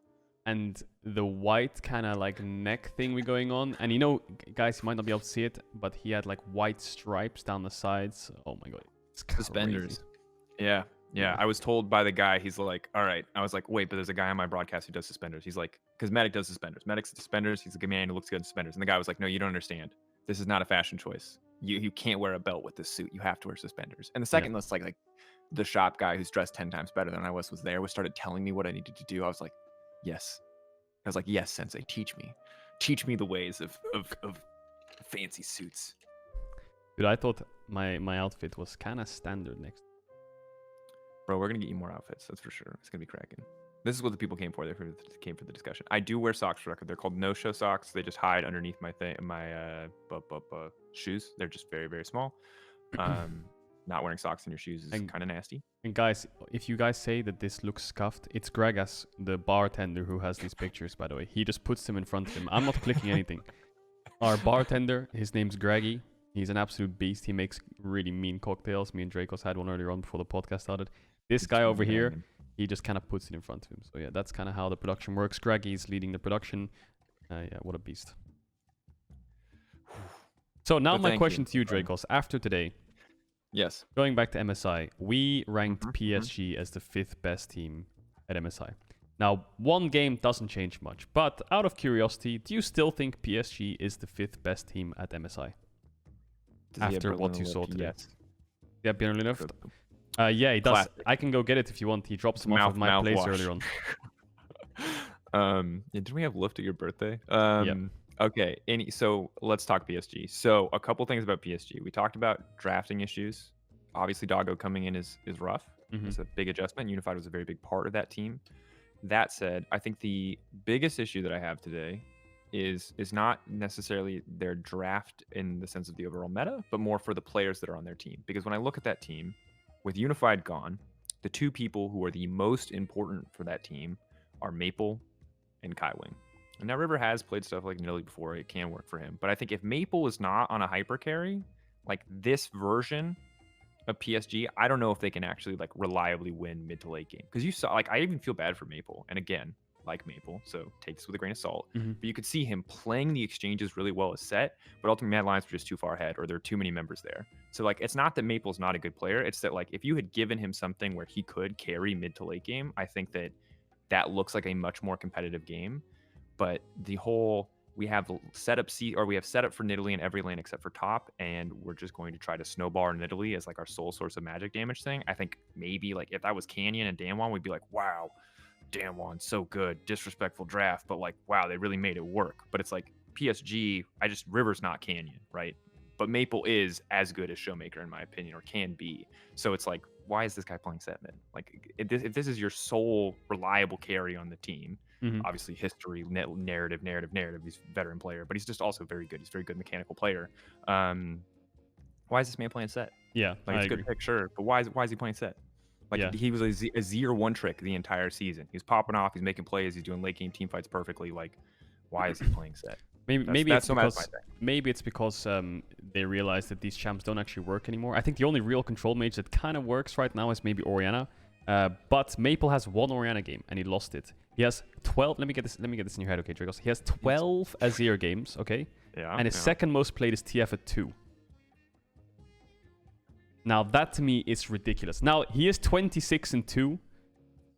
And the white kind of like neck thing we're going on, and you know, guys, you might not be able to see it, but he had like white stripes down the sides. Oh my god, it's Suspenders. Yeah. I was told by the guy, he's like, all right. I was like, wait, but there's a guy on my broadcast who does suspenders. He's like, because Medic does suspenders. Medic's suspenders. He's a good man who looks good in suspenders. And the guy was like, no, you don't understand. This is not a fashion choice. You can't wear a belt with this suit. You have to wear suspenders. And the second that's like the shop guy who's dressed 10 times better than I was there, started telling me what I needed to do. I was like, yes. I was like, yes, Sensei, teach me the ways of fancy suits. Dude, I thought my outfit was kind of standard next. Bro, we're gonna get you more outfits. That's for sure. It's gonna be cracking. This is what the people came for. They came for the discussion. I do wear socks for record. They're called no-show socks. They just hide underneath my shoes. They're just very, very small. Not wearing socks in your shoes is kind of nasty. And guys, if you guys say that this looks scuffed, it's Gregas, the bartender, who has these pictures, by the way. He just puts them in front of him. I'm not clicking anything. Our bartender, his name's Greggy. He's an absolute beast. He makes really mean cocktails. Me and Drakos had one earlier on before the podcast started. This guy over here, he just kind of puts it in front of him. So yeah, that's kind of how the production works. Greggy's leading the production. Yeah, what a beast. So now my question to you, Drakos. After today, yes, going back to MSI, we ranked PSG as the 5th best team at MSI. Now, one game doesn't change much, but out of curiosity, do you still think PSG is the 5th best team at MSI? After what you saw today? Yeah, Björn Luft. Yeah, he does. Classic. I can go get it if you want. He dropped some off of my place earlier on. Yeah, did we have Luft at your birthday? Yeah. Okay, so let's talk PSG. So a couple things about PSG. We talked about drafting issues. Obviously, Doggo coming in is rough. It's a big adjustment. Unified was a very big part of that team. That said, I think the biggest issue that I have today is not necessarily their draft in the sense of the overall meta, but more for the players that are on their team. Because when I look at that team, with Unified gone, the two people who are the most important for that team are Maple and Kaiwing. And now River has played stuff like Nilly before. It can work for him. But I think if Maple is not on a hyper carry, like this version of PSG, I don't know if they can actually like reliably win mid to late game. Because you saw, like, I even feel bad for Maple. And again, like Maple, so take this with a grain of salt. Mm-hmm. But you could see him playing the exchanges really well as set, but ultimately Mad Lions were just too far ahead, or there are too many members there. So like, it's not that Maple's not a good player. It's that like, if you had given him something where he could carry mid to late game, I think that looks like a much more competitive game. But the whole, we have setup for Nidalee in every lane except for top, and we're just going to try to snowball Nidalee as like our sole source of magic damage thing. I think maybe like if that was Canyon and Damwon, we'd be like, wow, Damwon, so good, disrespectful draft, but like, wow, they really made it work. But it's like PSG, River's not Canyon, right? But Maple is as good as Showmaker in my opinion, or can be. So it's like, why is this guy playing set mid? Like, if this is your sole reliable carry on the team, obviously history, narrative, he's a veteran player, but he's just also very good. He's a very good mechanical player. Why is this man playing set? Yeah, like it's a good pick, sure, but why is he playing set? Like he was a Z01 trick the entire season. He's popping off. He's making plays. He's doing late game team fights perfectly. Like, why is he playing set? Maybe it's because they realized that these champs don't actually work anymore. I think the only real control mage that kind of works right now is maybe Orianna. But Maple has one Orianna game and he lost it. He has 12. Let me get this in your head, okay, Drakos. He has 12 Azir games, okay? Yeah. And his second most played is TF at 2. Now that to me is ridiculous. Now he is 26-2.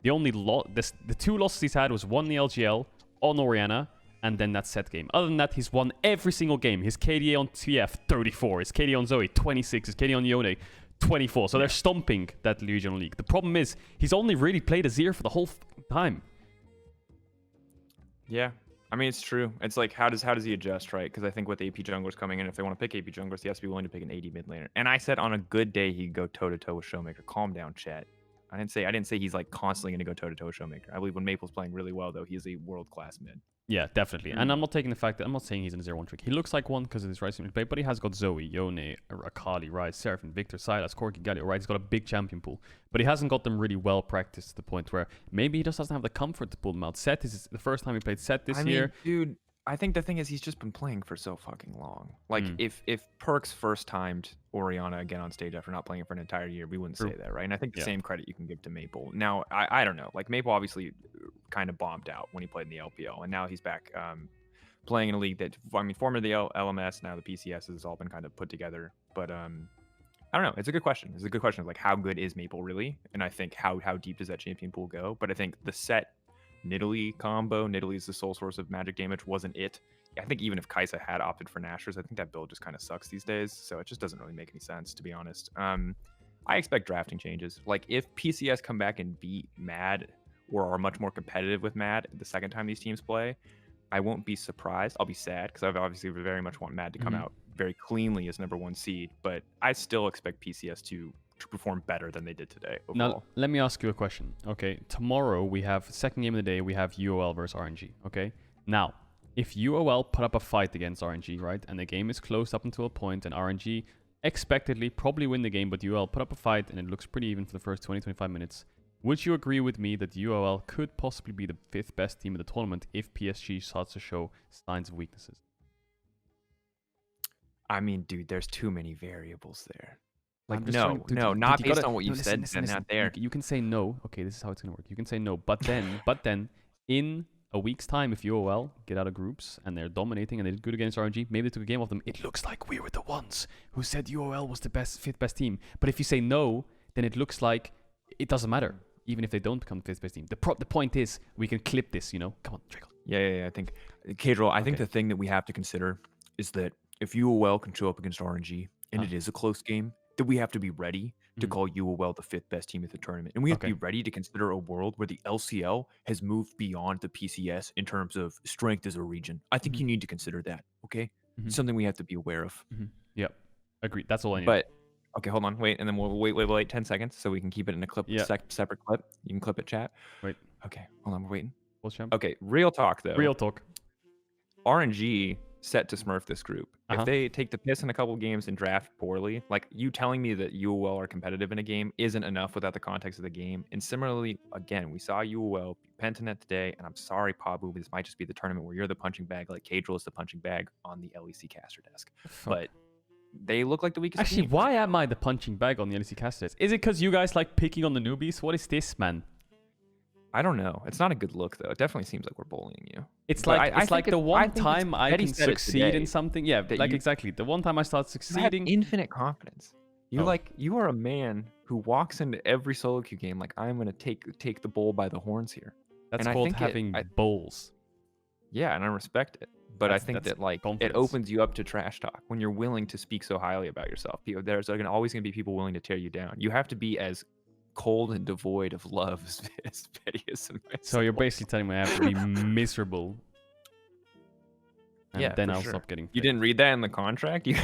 The two losses he's had was one in the LGL on Orianna, and then that set game. Other than that, he's won every single game. His KDA on TF 34, his KDA on Zoe 26, his KDA on Yone 24. So they're stomping that regional league. The problem is he's only really played Azir for the whole time. Yeah. I mean, it's true. It's like, how does he adjust, right? Because I think with AP junglers coming in, if they want to pick AP junglers, he has to be willing to pick an AD mid laner. And I said on a good day, he'd go toe-to-toe with Showmaker. Calm down, chat. I didn't say he's like constantly going to go toe-to-toe with Showmaker. I believe when Maple's playing really well, though, he is a world-class mid. Yeah, definitely. And I'm not taking the fact that I'm not saying he's an 0-1 trick. He looks like one because of his rising play, but he has got Zoe, Yone, Akali, Ryze, Seraphine, Victor, Sylas, Corki, Galio, right? He's got a big champion pool, but he hasn't got them really well practiced to the point where maybe he just doesn't have the comfort to pull them out. Set is the first time he played Set this year. Dude, I think the thing is he's just been playing for so fucking long. Like if Perks first timed Orianna again on stage after not playing for an entire year, we wouldn't say that, right? And I think the same credit you can give to Maple. Now, I don't know. Like Maple obviously kind of bombed out when he played in the LPL, and now he's back playing in a league that, I mean, former the LMS, now the PCS has all been kind of put together. But I don't know. It's a good question. It's a good question of like, how good is Maple really? And I think how deep does that champion pool go? But I think the set Nidalee combo, Nidalee is the sole source of magic damage, wasn't it. I think even if Kai'Sa had opted for Nashers, I think that build just kind of sucks these days. So it just doesn't really make any sense, to be honest. I expect drafting changes. Like if PCS come back and beat Mad or are much more competitive with Mad the second time these teams play, I won't be surprised. I'll be sad because I obviously very much want Mad to come out very cleanly as #1 seed, but I still expect PCS to perform better than they did today overall. Now, let me ask you a question. Okay, tomorrow we have second game of the day. We have UOL versus RNG. Okay, now if UOL put up a fight against RNG, right, and the game is closed up until a point, and RNG expectedly probably win the game, but UOL put up a fight and it looks pretty even for the first 20-25 minutes. Would you agree with me that UOL could possibly be the 5th best team in the tournament if PSG starts to show signs of weaknesses? I mean, dude, there's too many variables there. Like, not based on what you said. Listen, not there. You can say no. Okay, this is how it's gonna work. You can say no, but then, in a week's time, if UOL get out of groups and they're dominating and they did good against RNG, maybe they took a game off them. It looks like we were the ones who said UOL was the 5th best team. But if you say no, then it looks like it doesn't matter, even if they don't become the 5th best team. The point is, we can clip this. Come on, Drakos. Yeah. I think Caedrel. I think the thing that we have to consider is that if UOL can show up against RNG and it is a close game, that we have to be ready to call UOL the 5th best team at the tournament. And we have to be ready to consider a world where the LCL has moved beyond the PCS in terms of strength as a region. I think you need to consider that, okay? It's something we have to be aware of. Yep, agreed. That's all I need. But, okay, hold on, wait, and then we'll wait 10 seconds so we can keep it in a clip, separate clip. You can clip it, chat. Wait. Okay, hold on, we're waiting. What's champ? Okay, real talk, though. Real talk. RNG set to smurf this group. Uh-huh. If they take the piss in a couple games and draft poorly, like you telling me that UOL are competitive in a game isn't enough without the context of the game. And similarly, again, we saw UOL Pentanet today, and I'm sorry, Pabu, this might just be the tournament where you're the punching bag, like Caedrel is the punching bag on the LEC caster desk. But they look like the weakest Actually, team. why am I the punching bag on the LEC caster desk? Is it because you guys like picking on the newbies? What is this, man? I don't know. It's not a good look, though. It definitely seems like we're bullying you. It's But like it's like the one time I Betty can said it succeed today in something. Yeah, that like you- exactly. The one time I start You have succeeding. infinite confidence. You Oh. you are a man who walks into every solo queue game like I'm gonna take the bull by the horns here. That's and I called think having I- bowls. Yeah, and I respect it. But I That's- think that's that like confidence. it opens you up to trash talk when you're willing to speak so highly about yourself. There's always gonna be people willing to tear you down. You have to be as cold and devoid of love as Vedius and So you're myself. basically telling me I have to be miserable. And Yeah, then for I'll sure. stop getting. You paid. didn't read that in the contract. You,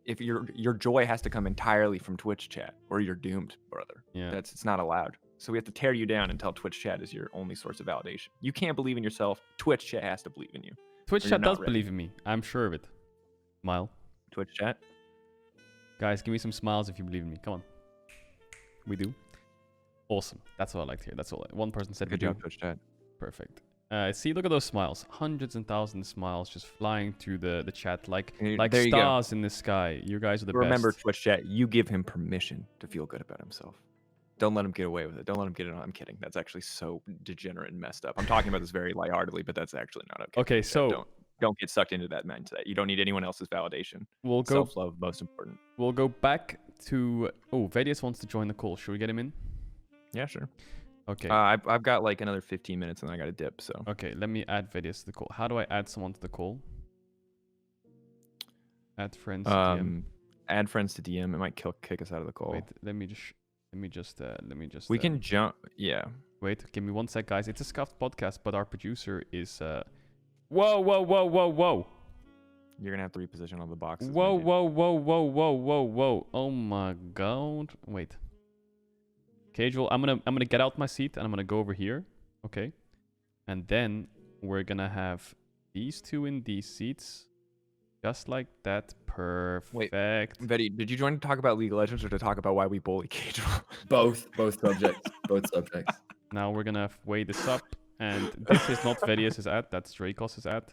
if your joy has to come entirely from Twitch chat, or you're doomed, brother. Yeah. It's not allowed. So we have to tear you down until Twitch chat is your only source of validation. You can't believe in yourself. Twitch chat has to believe in you. Twitch you're chat not does ready. believe in me. I'm sure of it. Smile. Twitch chat. Guys, give me some smiles if you believe in me. Come on. We do. Awesome. That's what I liked here. That's all. One person said Good we do. job, Twitch chat. Perfect. See, look at those smiles. Hundreds and thousands of smiles just flying through the chat like There you go. stars in the sky. You guys are the Remember, best. Twitch chat. You give him permission to feel good about himself. Don't let him get away with it. Don't let him get it on. I'm kidding. That's actually so degenerate and messed up. I'm talking about this very lightheartedly, but that's actually not okay. Okay, Twitch chat. so Don't get sucked into that mindset. You don't need anyone else's validation. we'll go Self-love, most important. we'll go back to Vedius wants to join the call. Should we get him in? Yeah, sure. Okay. I've got like another 15 minutes and then I got to dip. So Okay, let me add Vedius to the call. How do I add someone to the call? Add friends. to DM. add friends to DM. It might kick us out of the call. Wait, let me just. We can jump. Yeah. Wait, give me 1 sec, guys. It's a scuffed podcast, but our producer is. Whoa, whoa, whoa, whoa, whoa. You're gonna have to reposition all the boxes. Whoa, my dude. whoa, whoa, whoa, whoa, whoa, whoa. Oh my god. Wait. Caedrel, I'm gonna get out my seat and I'm gonna go over here. Okay. And then we're gonna have these two in these seats. Just like that. Perfect. Betty, did you join to talk about League of Legends or to talk about why we bully Caedrel? Both subjects. Both subjects. Now we're gonna weigh this up. And this is not Vedius' ad, that's Drakos' ad.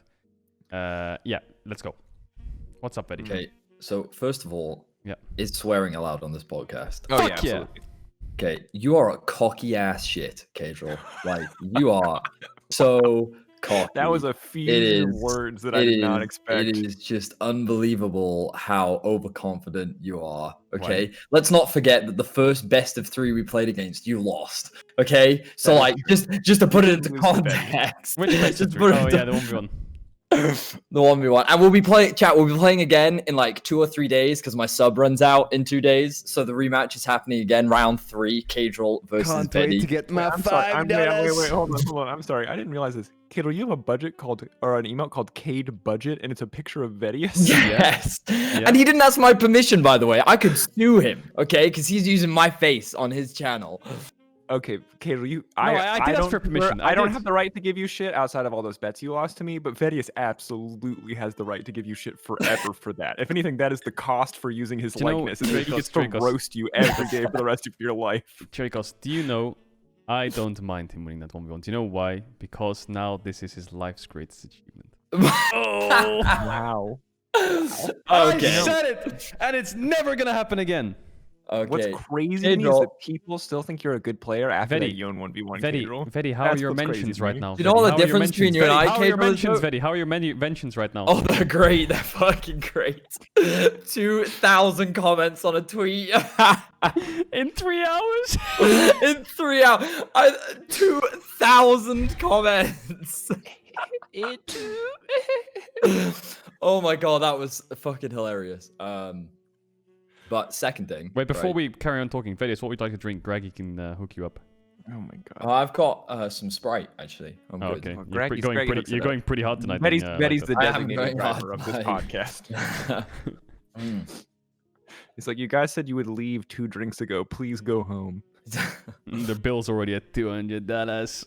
Yeah, let's go. What's up, Vedi? Okay, so first of all, Yeah. is swearing allowed on this podcast? Oh Fuck yeah, yeah. absolutely. Okay, you are a cocky ass shit, Caedrel. Like, you are so cocky. That was a few is- words that I did not expect. It is just unbelievable how overconfident you are. Okay, let's not forget that the first best of 3 we played against, you lost. Okay, so That is like true. just to put it into Lose to Betty. context. Which place just is put it Oh into- yeah, the 1v1. the 1v1, and we'll be playing. Chat, we'll be playing again in like 2 or 3 days because my sub runs out in 2 days. So the rematch is happening again, round 3, Caedrel versus Betty. get Wait, I'm sorry. Wait, hold on. I'm sorry. I didn't realize this. Caedrel, you have a budget called, or an emote called Cade Budget, and it's a picture of Vedius. Yes, Yeah. and he didn't ask my permission, by the way. I could sue him, okay, because he's using my face on his channel. Okay, Caedrel, I did ask don't, for permission. I I don't did. have the right to give you shit outside of all those bets you lost to me, but Vedius absolutely has the right to give you shit forever for that. If anything, that is the cost for using his Do you know, likeness. Is that he gets Drakos- to roast you every day for the rest of your life. Drakos, do you know I don't mind him winning that 1v1? Do you know why? Because now this is his life's greatest achievement. Oh! Wow. I Okay. said it! And it's never gonna happen again. Okay. What's crazy to me is Caedrel. that people still think you're a good player after Vedi, that Yon 1v1 Vedi, Caedrel. Vedi, how are That's your what's crazy mentions to me. right now? You know all the Vedi? How are your difference between mentions? you and Vedi, I, how are your Caedrel, mentions, though? Vedi? How are your mentions right now? Oh, they're great. They're fucking great. 2,000 comments on a tweet. In 3 hours? In 3 hours. 2,000 comments. Oh my god, that was fucking hilarious. But second thing. Wait, before right, we carry on talking, Vedius, what would you like to drink? Greggy can hook you up. Oh my god. I've got some Sprite actually. I'm Oh, good. okay. Well, You're, Greggy's- going Greggy pretty, hooks you're it going pretty hard tonight. Betty's, then, Betty's like the I am designated going driver hard of this tonight. podcast. Mm. It's like, you guys said you would leave 2 drinks ago. Please go home. The bill's already at $200.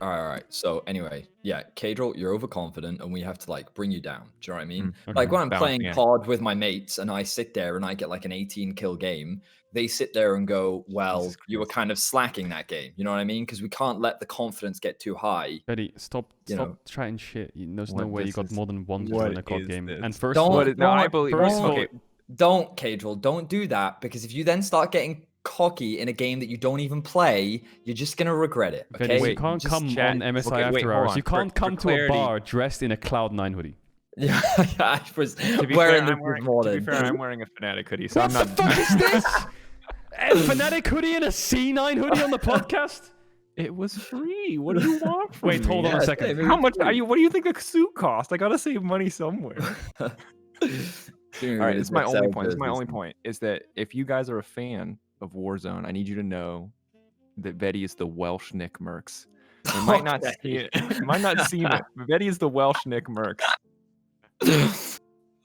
All right. So anyway, yeah, Caedrel, you're overconfident, and we have to like bring you down. Do you know what I mean? Okay. Like when I'm Balancing playing act. COD with my mates, and I sit there and I get like an 18 kill game, they sit there and go, "Well, Jesus you were Christ. kind of slacking that game." You know what I mean? Because we can't let the confidence get too high. Betty, stop You know. trying shit. There's no What way you this got is- more than one what in a COD is game. this? And first Don't- of all, What is, now I believe. first of all, Okay, Don't, Caedrel, don't do that, because if you then start getting cocky in a game that you don't even play, you're just gonna regret it. Betty, Okay? you Wait, can't Just come chat. on MSI Okay, wait, After hold Hours. on. You can't For come to a clarity- bar dressed in a Cloud9 hoodie. Yeah, I was to be wearing fair, this this morning. to be fair, I'm wearing a Fnatic hoodie, so What I'm the not. fuck is this? A Fnatic hoodie and a C9 hoodie on the podcast? It was free. What do you want from Wait, me? hold on a Yeah, second. same, it How was much free. are you? What do you think the suit cost? I gotta save money somewhere. All right, this is my only point. This is my only point. Is that if you guys are a fan of Warzone, I need you to know that Vedi is the Welsh Nick Mercs. You might not see it. You might not seem it. But Vedi is the Welsh Nick Mercs.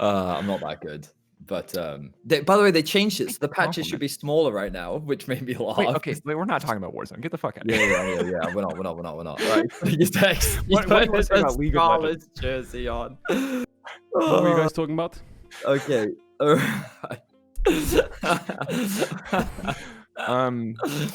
I'm not that good. But by the way, they changed it, so the patches Compliment. should be smaller right now, which made me laugh. Wait, okay, wait, we're not talking about Warzone. Get the fuck out. Yeah. We're not. All right. You text. What do you wanna say about League of Legends? Scarlet's jersey on. What were you guys talking about? Okay. All right. I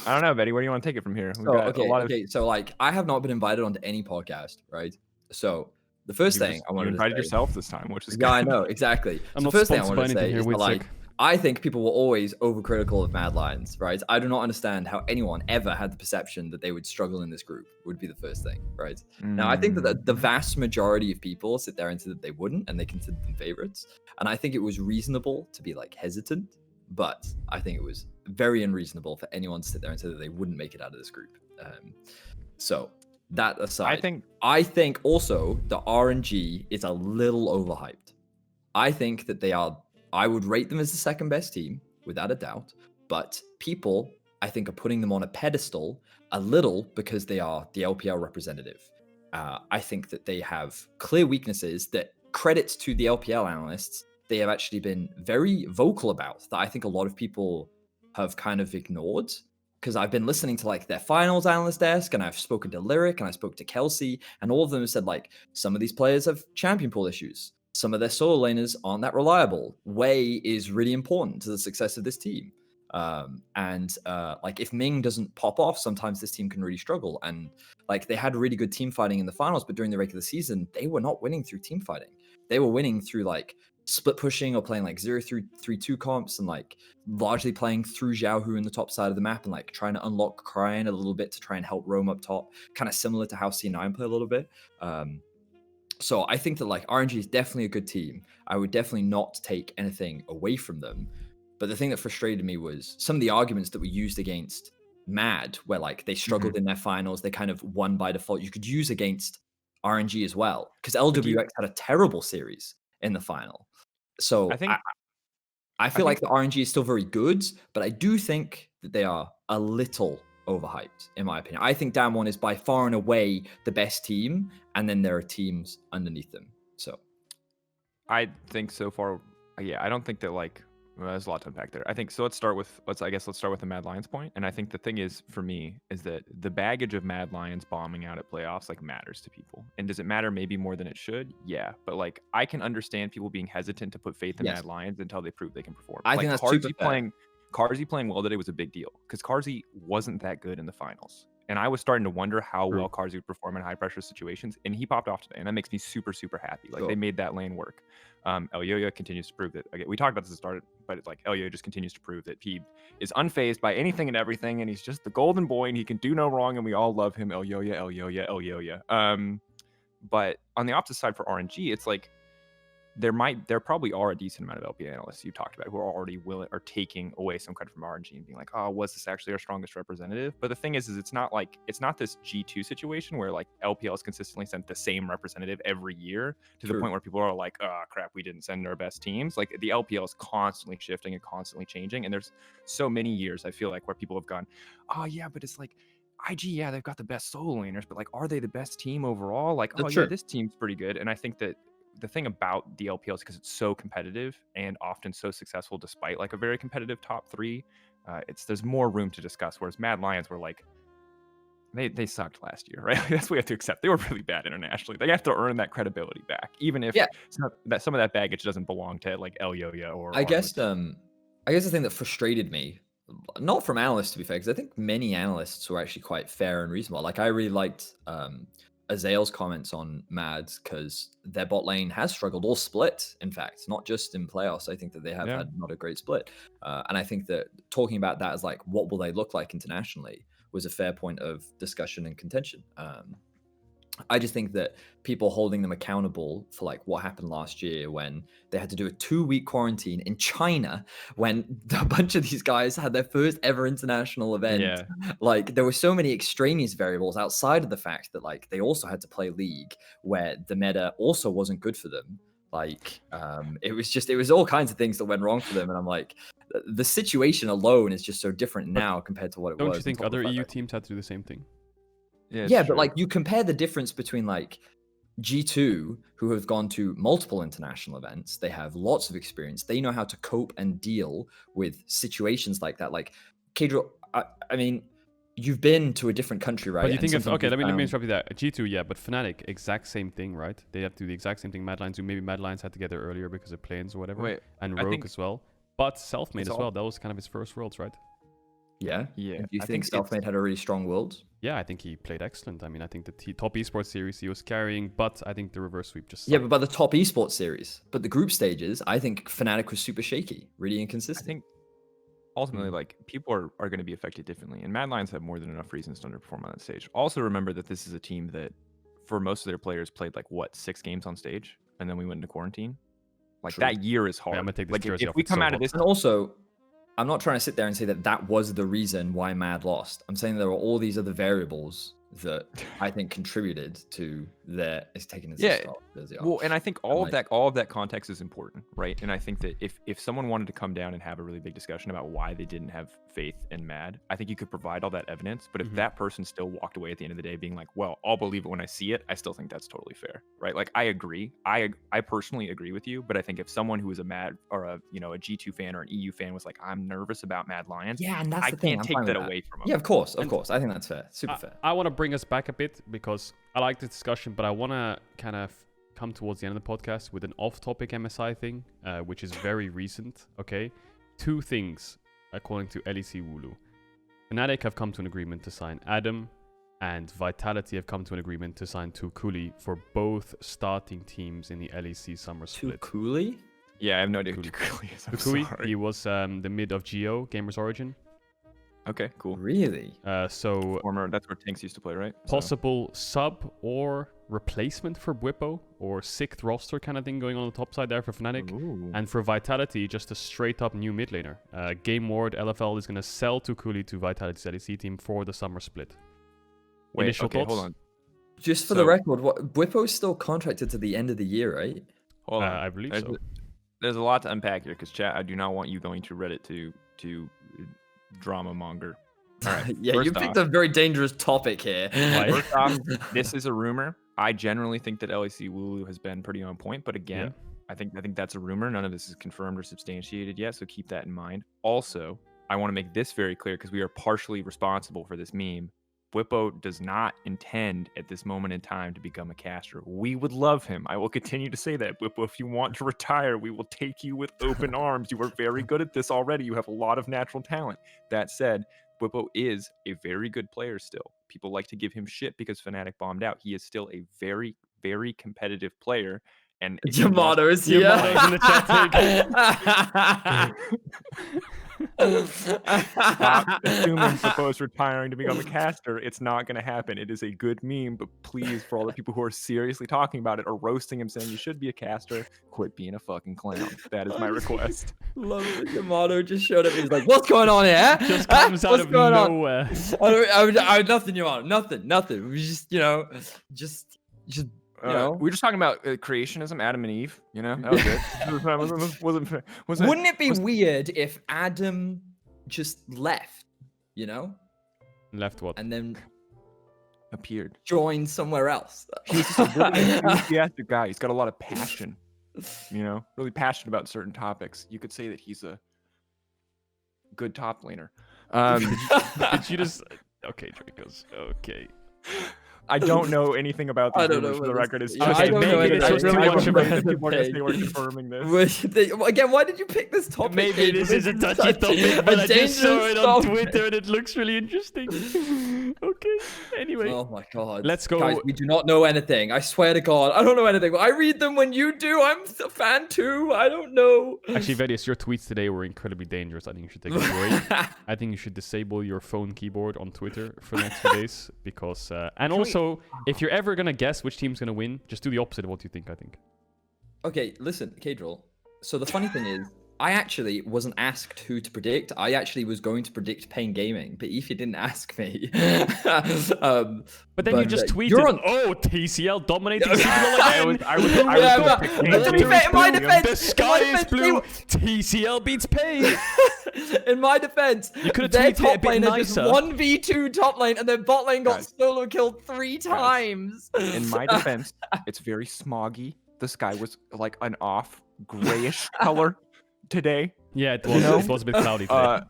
don't know, Betty. Where do you want to take it from here? We've So, got a okay, lot of. okay. So like, I have not been invited onto any podcast, right? So the first You thing just- I you wanted invited to say, yourself this time, which is yeah, I good. know exactly. I'm So not the first thing I sponsored wanted by to anything say here, is that, we'd like, sick. I think people were always overcritical of Mad Lions, right? I do not understand how anyone ever had the perception that they would struggle in this group. Would be the first thing, right? Now, I think that the vast majority of people sit there and say that they wouldn't, and they consider them favorites. And I think it was reasonable to be like hesitant, but I think it was very unreasonable for anyone to sit there and say that they wouldn't make it out of this group. So that aside, I think also the RNG is a little overhyped. I think that they are. I would rate them as the second best team without a doubt, but people, I think, are putting them on a pedestal a little because they are the LPL representative. I think that they have clear weaknesses that, credits to the LPL analysts, they have actually been very vocal about, that I think a lot of people have kind of ignored. Because I've been listening to like their finals analyst desk, and I've spoken to Lyric, and I spoke to Kelsey, and all of them have said like, some of these players have champion pool issues. Some of their solo laners aren't that reliable. Way is really important to the success of this team. Like if Ming doesn't pop off, sometimes this team can really struggle. And like they had really good team fighting in the finals, but during the regular season, they were not winning through team fighting. They were winning through like split pushing or playing like 0-3-2 comps, and like largely playing through Xiaohu in the top side of the map, and like trying to unlock Cryan a little bit to try and help roam up top, kind of similar to how C9 play a little bit. So I think that like RNG is definitely a good team. I would definitely not take anything away from them. But the thing that frustrated me was some of the arguments that were used against Mad, where like they struggled in their finals, they kind of won by default. You could use against RNG as well, because LWX had a terrible series in the final. So I feel like the RNG is still very good, but I do think that they are a little overhyped, in my opinion. I think Damwon is by far and away the best team, and then there are teams underneath them. So I think so far, yeah, I don't think that like there's a lot to unpack there. I think so. Let's start with let's start with the Mad Lions point. And I think the thing is for me is that the baggage of Mad Lions bombing out at playoffs like matters to people. And does it matter maybe more than it should? Yeah, but like I can understand people being hesitant to put faith in Mad Lions until they prove they can perform. I like think that's Carzzy playing well today was a big deal because Carzzy wasn't that good in the finals. And I was starting to wonder how well Carzzy would perform in high pressure situations, and he popped off today, and that makes me super, super happy. Like they made that lane work. Elyoya continues to prove that. Okay, we talked about this at the start, but it's like Elyoya just continues to prove that Peeb is unfazed by anything and everything, and he's just the golden boy, and he can do no wrong, and we all love him. Elyoya. But on the opposite side for RNG, it's like there probably are a decent amount of LP analysts you talked about who are already taking away some credit from RNG and being like, oh, was this actually our strongest representative? But the thing is it's not this G2 situation where like LPL has consistently sent the same representative every year to the point where people are like, oh crap, we didn't send our best teams. Like the LPL is constantly shifting and constantly changing, and there's so many years I feel like where people have gone, oh yeah, but it's like IG, yeah, they've got the best solo laners, but like, are they the best team overall? Like, yeah, this team's pretty good. And I think that the thing about the LPL is because it's so competitive and often so successful despite like a very competitive top three, there's more room to discuss. Whereas Mad Lions were like, they sucked last year, right? That's what we have to accept. They were really bad internationally. They have to earn that credibility back, even if some of that baggage doesn't belong to like Elyoya or. I guess the thing that frustrated me, not from analysts to be fair, because I think many analysts were actually quite fair and reasonable. Like I really liked Azael's comments on Mad because their bot lane has struggled all split. In fact, not just in playoffs. I think that they have had not a great split, and I think that talking about that as like what will they look like internationally was a fair point of discussion and contention. I just think that people holding them accountable for like what happened last year when they had to do a 2-week quarantine in China when a bunch of these guys had their first ever international event. Yeah. Like there were so many extraneous variables outside of the fact that like they also had to play League where the meta also wasn't good for them. Like it was all kinds of things that went wrong for them. And I'm like, the situation alone is just so different now compared to what it was. Don't you think other EU teams had to do the same thing? Yeah, but like you compare the difference between like G2, who have gone to multiple international events, they have lots of experience, they know how to cope and deal with situations like that. Like Caedrel, I mean, you've been to a different country, right? But you think of, okay, let me interrupt you there. G2, yeah, but Fnatic, exact same thing, right? They have to do the exact same thing Mad Lions do. Maybe Mad Lions had to get there earlier because of planes or whatever. And Rogue as well. But Selfmade as well. That was kind of his first Worlds, right? Yeah. Yeah. Do you think Selfmade had a really strong Worlds? Yeah, I think he played excellent. I mean, I think the top esports series he was carrying, but I think the reverse sweep just sucked. Yeah, but by the top esports series. But the group stages, I think Fnatic was super shaky, really inconsistent. I think ultimately, like, people are going to be affected differently. And Mad Lions have more than enough reasons to underperform on that stage. Also remember that this is a team that, for most of their players, played, like, what, 6 games on stage? And then we went into quarantine? Like, that year is hard. Yeah, I'm going to take this like, jersey if off. we come out of this... And also, I'm not trying to sit there and say that that was the reason why Mad lost. I'm saying there were all these other variables that I think contributed to their taking this well, and I think all of that context is important, right? And I think that if someone wanted to come down and have a really big discussion about why they didn't have faith in Mad, I think you could provide all that evidence. But if that person still walked away at the end of the day being like, well, I'll believe it when I see it, I still think that's totally fair, right? Like, I agree. I personally agree with you, but I think if someone who is a Mad or a G2 fan or an EU fan was like, I'm nervous about Mad Lions, and that's I can't take that away from them. Yeah, of course. I think that's fair. Super fair. I want to bring us back a bit because I like this discussion, but I want to kind of come towards the end of the podcast with an off-topic MSI thing, which is very recent. Okay, 2 things according to LEC Wulu. Fnatic have come to an agreement to sign Adam, and Vitality have come to an agreement to sign Tukuli for both starting teams in the LEC summer split. Tukuli? Yeah, I have no idea who Tukuli is. Tukuli, he was the mid of Geo, Gamers Origin. Okay, cool. Really? So that's where Tanks used to play, right? Possible sub or replacement for Bwipo or 6th roster kind of thing going on the top side there for Fnatic. Ooh. And for Vitality, just a straight up new mid laner. Game Ward LFL is going to sell Tukuli to Vitality's LEC team for the summer split. Wait, Initial okay, thoughts? hold on. Just for the record, Bwipo's still contracted to the end of the year, right? Hold on. I believe so. There's a lot to unpack here because, chat, I do not want you going to Reddit to drama monger. All right. Yeah, you picked a very dangerous topic here. First off, this is a rumor. I generally think that LEC Wulu has been pretty on point, but again, I think that's a rumor. None of this is confirmed or substantiated yet, so keep that in mind. Also, I want to make this very clear because we are partially responsible for this meme. Bwipo does not intend at this moment in time to become a caster. We would love him. I will continue to say that. Bwipo, if you want to retire, we will take you with open arms. You are very good at this already. You have a lot of natural talent. That said, Bwipo is a very good player still. People like to give him shit because Fnatic bombed out. He is still a very, very competitive player. And Yamato is here. Yamato's in the chat. Stop assuming Bwipo's retiring to become a caster. It's not going to happen. It is a good meme, but please, for all the people who are seriously talking about it or roasting him saying you should be a caster, quit being a fucking clown. That is my request. Love it. Yamato just showed up. He's like, "What's going on here?" Just comes out of nowhere. I nothing, Yamato. Nothing. We just, just. We're just talking about creationism, Adam and Eve. That was good. Wouldn't it be weird if Adam just left? Left what? And then appeared, joined somewhere else. He's just a really enthusiastic guy. He's got a lot of passion. Really passionate about certain topics. You could say that he's a good top laner. Did you just Okay, Drakos. Okay. I don't know anything about I these don't know rumors for the what record. this It's is. just I don't know maybe anything. this was too I much don't of know a- anything. People are gonna say we're confirming this. Again, why did you pick this topic? Maybe this is a Adrian? touchy topic, but I just saw dangerous it on topic. Twitter and it looks really interesting. Okay. Anyway. Oh my god. Let's go. Guys, we do not know anything. I swear to God. I don't know anything. I read them when you do. I'm a fan too. I don't know. Actually, Vedius, your tweets today were incredibly dangerous. I think you should take a break. I think you should disable your phone keyboard on Twitter for the next few days because, and also, if you're ever gonna guess which team's gonna win, just do the opposite of what you think. I think. Okay, listen, Caedrel. So the funny thing is, I actually wasn't asked who to predict. I actually was going to predict Pain Gaming, but Aoife didn't ask me. But then you just tweeted, you're on- "Oh, TCL dominating Caedrel again." I was Yeah, gonna but- pick but Pain to be Gaming. fair, in my The defense, sky is blue. TCL beats Pain. In my defense, You could've their tweeted it a top bit lane is nicer. 1v2 top lane, and their bot lane got Guys. solo killed 3 times. In my defense, it's very smoggy. The sky was like an off grayish color today. Yeah, it was a bit cloudy today.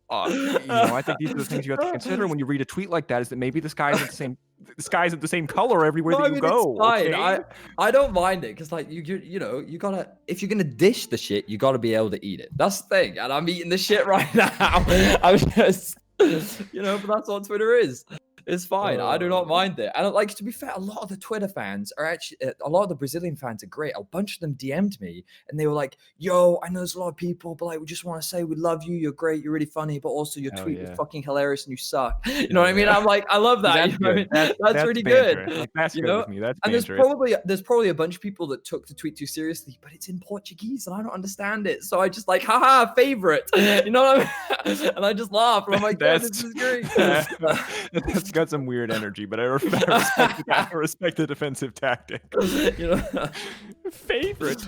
I think these are the things you have to consider when you read a tweet like that. Is that maybe the sky is the sky's at the same color everywhere No, that I you mean, go. it's fine. Okay? I don't mind it because like you know you gotta, if you're gonna dish the shit, you gotta be able to eat it. That's the thing, and I'm eating the shit right now. I'm just but that's what Twitter is. It's fine. I do not mind it. And like, to be fair, a lot of the Twitter fans are actually, a lot of the Brazilian fans are great. A bunch of them DM'd me and they were like, "Yo, I know there's a lot of people, but like, we just want to say we love you. You're great. You're really funny, but also your Hell tweet yeah. was fucking hilarious and you suck." You know what I mean? I'm like, I love that. That's You know what I mean? good. That's really good. banter. Like, that's You good know? with me. That's And banterous. there's probably a bunch of people that took the tweet too seriously, but it's in Portuguese and I don't understand it. So I just like, haha, favorite. You know what I mean? And I just laugh and I'm like, yeah, this is great. That's got some weird energy, but I respect the defensive tactic. You know? Favorite.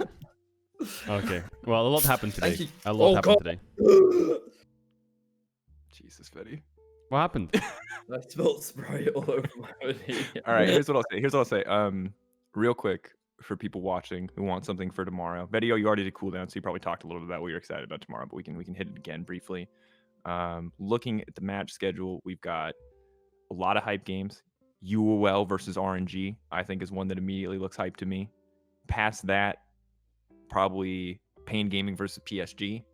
Okay. Well, a lot happened today. Thank you. A lot Oh, happened God. today. Jesus, Fetty. What happened? I spilled Sprite all over my hoodie. All right, here's what I'll say. Real quick for people watching who want something for tomorrow. Video, you already did cooldown, so you probably talked a little bit about what you're excited about tomorrow, but we can hit it again briefly. Looking at the match schedule, we've got a lot of hype games. UOL versus RNG, I think, is one that immediately looks hype to me. Past that, probably Pain Gaming versus PSG.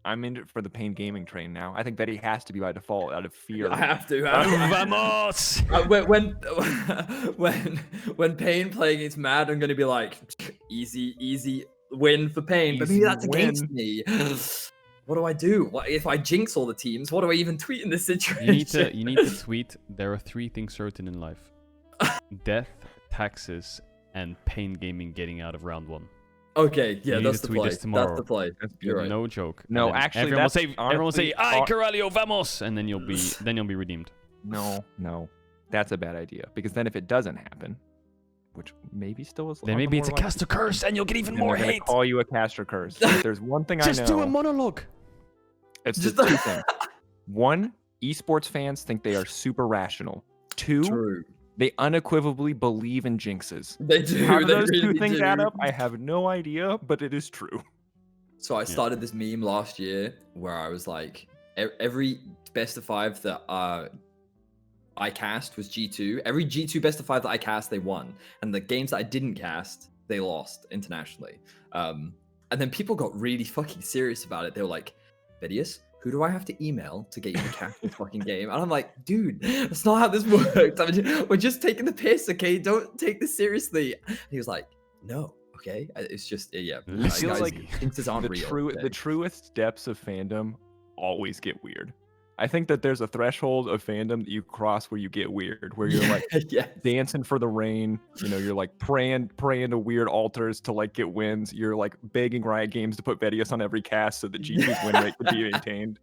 I'm in it for the Pain Gaming train now. I think that he has to be by default out of fear. I have to. Vamos! When Pain playing against Mad, I'm gonna be like, easy win for Pain. But maybe Easy that's against win. me. What do I do? What if I jinx all the teams? What do I even tweet in this situation? You need to tweet. There are 3 things certain in life: death, taxes, and Pain Gaming getting out of round 1. Okay, yeah, You need that's to the tweet play. this tomorrow. That's the play. You're right. No joke. No, And then actually, everyone will say, that's everyone will say, honestly- "Ay, Caralho, vamos!" And then you'll be redeemed. No, that's a bad idea, because then if it doesn't happen, which maybe still is, Then maybe it's a caster curse, and you'll get even more hate. Call you a caster curse. If there's one thing I know. Just do a monologue. It's Just- just 2 things. 1, esports fans think they are super rational. 2, True. they unequivocally believe in jinxes. They do. How do they those 2 really things do. add up? I have no idea, but it is true. So I started this meme last year where I was like, every best of 5 that I cast was G2. Every G2 best of 5 that I cast, they won. And the games that I didn't cast, they lost internationally. And then people got really fucking serious about it. They were like, "Vedius, who do I have to email to get you to cast this fucking game?" And I'm like, dude, that's not how this works. We're just taking the piss, okay? Don't take this seriously. And he was like, "No, okay." It's just, yeah. It feels guys, like jinxes aren't real. The truest depths of fandom always get weird. I think that there's a threshold of fandom that you cross where you get weird, where you're like yeah. dancing for the rain. You're like praying to weird altars to like get wins. You're like begging Riot Games to put Vedius on every cast so that G2's win rate could be maintained.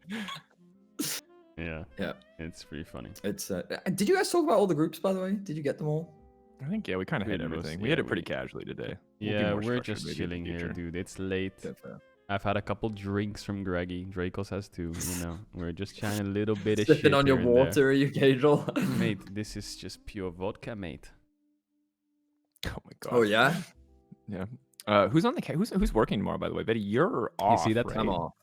Yeah. Yeah. It's pretty funny. It's did you guys talk about all the groups, by the way? Did you get them all? I think, yeah, we kind of hit Pretty much, everything. We yeah, hit it pretty we- casually today. We'll be Yeah, more we're structured just maybe in the chilling here, future. dude. It's late. Yeah, fair. I've had a couple drinks from Greggy. Drakos has too. We're just chatting a little bit of Sipping shit on your here and there. water, are you, Caedrel? Mate, this is just pure vodka, mate. Oh my god. Oh yeah, Yeah. Who's on the who's working tomorrow, by the way? Betty, you're off. see that? right? I'm off.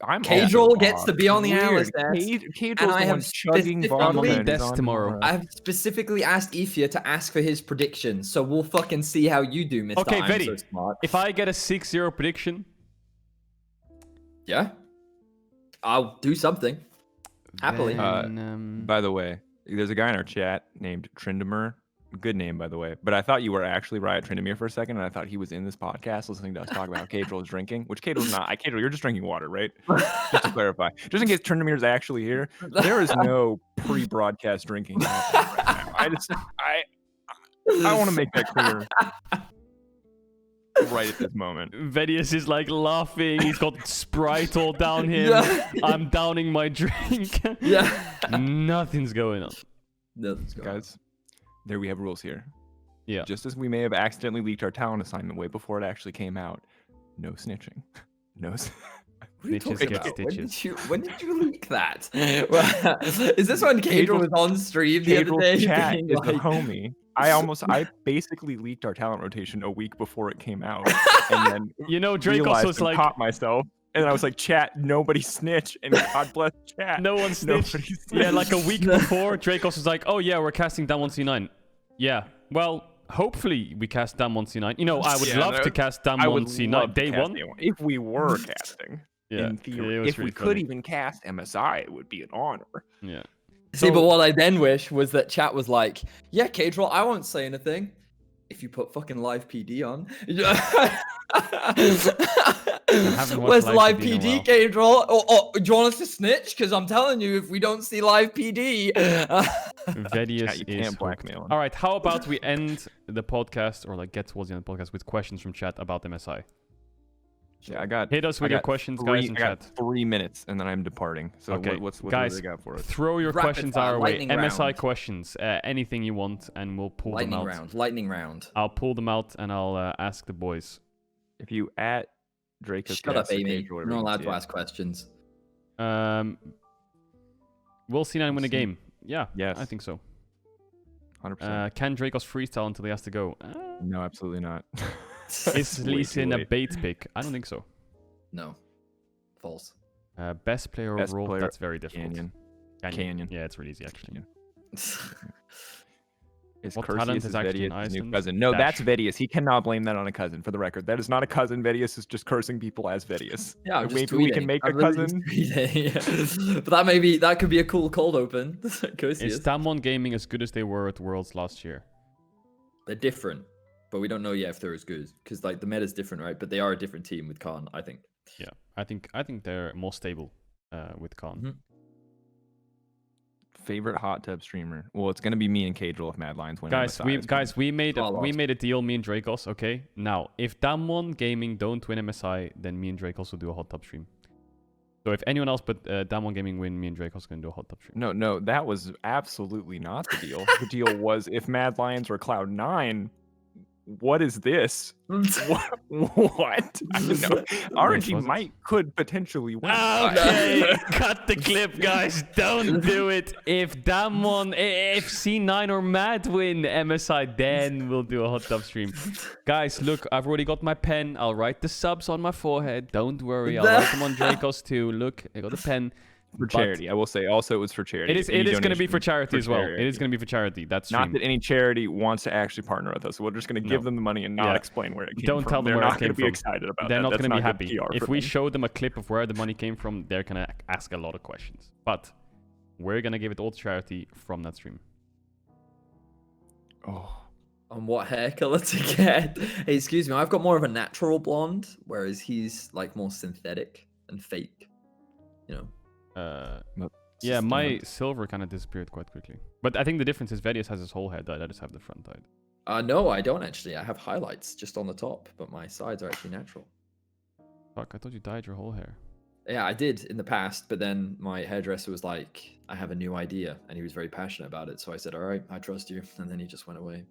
I'm Caedrel also gets to be on the Weird. hours. Caedrel's And I the have one chugging specifically- vodka. I'm on and desk he's on tomorrow. Mars. I've specifically asked Ifia to ask for his predictions, so we'll fucking see how you do, Mr. Okay, I'm Vedi, so smart. if I get a 6-0 prediction, Yeah, I'll do something. Happily. then, By the way, there's a guy in our chat named Trindamer. Good name, by the way. But I thought you were actually Riot Trindamere for a second, and I thought he was in this podcast listening to us talk about how Caedrel is drinking, which Caedrel's not. Caedrel, you're just drinking water, right? Just to clarify. Just in case Trindamere is actually here, there is no pre-broadcast drinking happening right now. I want to make that clear right at this moment. Vedius is like laughing. He's got Sprite all down him. Yeah. I'm downing my drink. Yeah. Nothing's going on. Nothing's going on. Guys, there we have rules here. Yeah. Just as we may have accidentally leaked our talent assignment way before it actually came out, no snitching. No. What are you Bitches talking get about? stitches. When did you leak that? Is this when Caedrel was on stream the other day? Caedrel chat being is like- the homie. I basically leaked our talent rotation a week before it came out, and then You know, Drakos realized was and like, caught myself, and I was like, "Chat, nobody snitch," and God bless chat. no one snitched. Nobody Yeah, like a snitched. week before, Drakos was like, oh yeah, we're casting Damwon C9. Yeah, well, hopefully we cast Damwon C9. You know, I would Yeah, love no, to cast I Damwon would C9 love to day cast one. day if we were casting. Yeah, In theory, it was if we really could funny. even cast MSI, it would be an honor. Yeah. See, So- but what I then wish was that chat was like, yeah, Caedrel, I won't say anything if you put fucking live PD on. haven't watched Where's live live PD in a PD, while. Caedrel? Oh, do you want us to snitch? Because I'm telling you, if we don't see live PD... Vedius Chat, you is can't hooked. blackmail him. All right, how about we end the podcast, or like get towards the end of the podcast with questions from chat about MSI? Yeah, I got. Hit us with I your got questions, three- guys, in I got chat. 3 minutes, and then I'm departing. So Okay, what's guys, they got for us? Throw your Rapid questions fire, our way. lightning MSI round. questions, anything you want, and we'll pull them out. Lightning round. I'll pull them out and I'll ask the boys. If you at Drakos, Shut up, Fashion, Amy. Caedrel, You're whatever, not you can allowed see to it. ask questions. Will C9 win a game? Yeah, Yes. I think so. 100%. Can Drakos freestyle until he has to go? No, absolutely not. Is Way Lee too Sin a late. bait pick? I don't think so. No. False. Best player Best overall? player, That's very difficult. Canyon. Yeah, it's really easy actually. Is What Cursius talent is actually in Vedius' new Iceland? cousin? No, Dash. that's Vedius. He cannot blame that on a cousin. For the record, that is not a cousin. Vedius is just cursing people as Vedius. Yeah, I'm just Maybe we can tweeting. make I'm a literally cousin. just tweeting, yeah. But that could be a cool cold open. Is Cursius. Damwon Gaming as good as they were at Worlds last year? They're different, but we don't know yet if they're as good because like the meta's different, right? But they are a different team with Khan, I think. Yeah, I think they're more stable with Khan. Mhm. Favorite hot tub streamer? Well, it's gonna be me and Caedrel if Mad Lions win. Guys, MSI. we made Carlos. a deal, me and Drakos. Okay, now if Damwon Gaming don't win MSI, then me and Drakos will do a hot tub stream. So if anyone else but Damwon Gaming win, me and Drakos can do a hot tub stream. No, that was absolutely not the deal. The deal was if Mad Lions were Cloud9, what is this? What? I don't know. RNG was it? could potentially win. Okay, cut the clip, guys. Don't do it. If Damwon, if C9 or Mad win MSI, then we'll do a hot tub stream. Guys, look, I've already got my pen. I'll write the subs on my forehead. Don't worry. I'll write them on Drakos too. Look, I got a pen. For charity, I will say. Also, it was for charity. It is Any going to be for donation charity as well. charity. It is going to be for charity. That's Not stream. that any charity wants to actually partner with us. So we're just going to give No. them the money and not Yeah. explain where it came Don't from. tell them They're where it not came going to be from. excited about They're that. not That's going to be good happy. PR If for we them. show them a clip of where the money came from, they're going to ask a lot of questions. But we're going to give it all to charity from that stream. Oh, On what hair color to get? Hey, excuse me, I've got more of a natural blonde, whereas he's like more synthetic and fake. You know. Yeah, just my don't- silver kind of disappeared quite quickly. But I think the difference is Vedius has his whole head dyed. I just have the front dyed. No, I don't actually. I have highlights just on the top, but my sides are actually natural. Fuck, I thought you dyed your whole hair. Yeah, I did in the past, but then my hairdresser was like, I have a new idea, and he was very passionate about it. So I said, all right, I trust you. And then he just went away.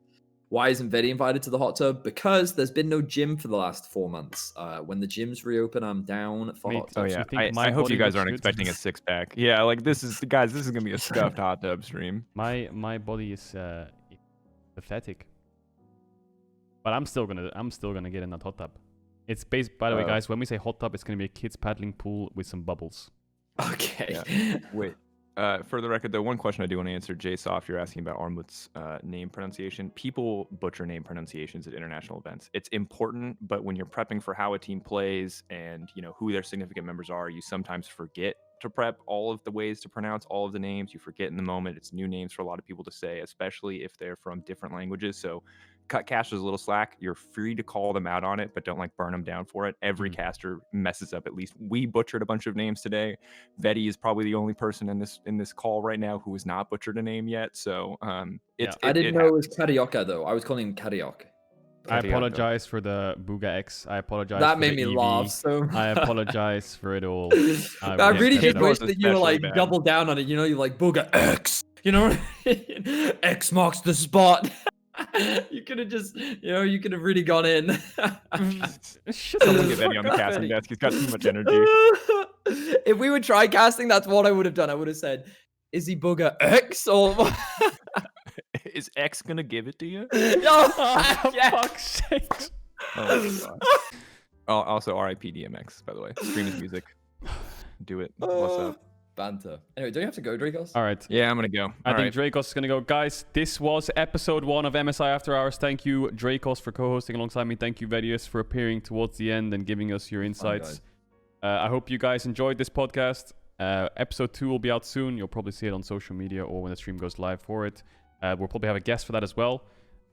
Why isn't Vedi invited to the hot tub? Because there's been no gym for the last 4 months. When the gyms reopen, I'm down for Mate, hot Oh tubs. you yeah, think my I hope body you guys looks aren't good? expecting a 6-pack. Yeah, like this is guys. This is gonna be a stuffed hot tub stream. My body is pathetic. But I'm still gonna get in that hot tub. It's based, by the way, guys, when we say hot tub, it's going to be a kids paddling pool with some bubbles. Okay. Yeah. Wait. For the record, though, one question I do want to answer, J-Soft, you're asking about Armut's name pronunciation. People butcher name pronunciations at international events. It's important, but when you're prepping for how a team plays and who their significant members are, you sometimes forget to prep all of the ways to pronounce all of the names. You forget in the moment. It's new names for a lot of people to say, especially if they're from different languages. So cut casters a little slack. You're free to call them out on it, but don't burn them down for it. Every caster messes up at least. We butchered a bunch of names today. Vedi is probably the only person in this call right now who has not butchered a name yet. So I didn't know it was Carioca though. I was calling him Carioca. I apologize for the Booga X. I apologize. That for made the me EV. laugh so much. I apologize for it all. I really did wish that you were bad. double down on it. You're Booga X. X marks the spot. You could have just, you could have really gone in. Someone get Vedi on the casting desk. He's got too much energy. If we would try casting, that's what I would have done. I would have said, is he Booga X or Is X gonna give it to you? No, for fuck's sake. Oh my God. Also, R.I.P. DMX, by the way. Stream his music. Do it. What's up? Banter. Anyway, do you have to go, Drakos? All right. Yeah, I'm gonna go. I think Drakos is gonna go. Guys, this was episode 1 of MSI After Hours. Thank you, Drakos, for co-hosting alongside me. Thank you, Vedius, for appearing towards the end and giving us your insights. I hope you guys enjoyed this podcast. Episode 2 will be out soon. You'll probably see it on social media or when the stream goes live for it. We'll probably have a guest for that as well.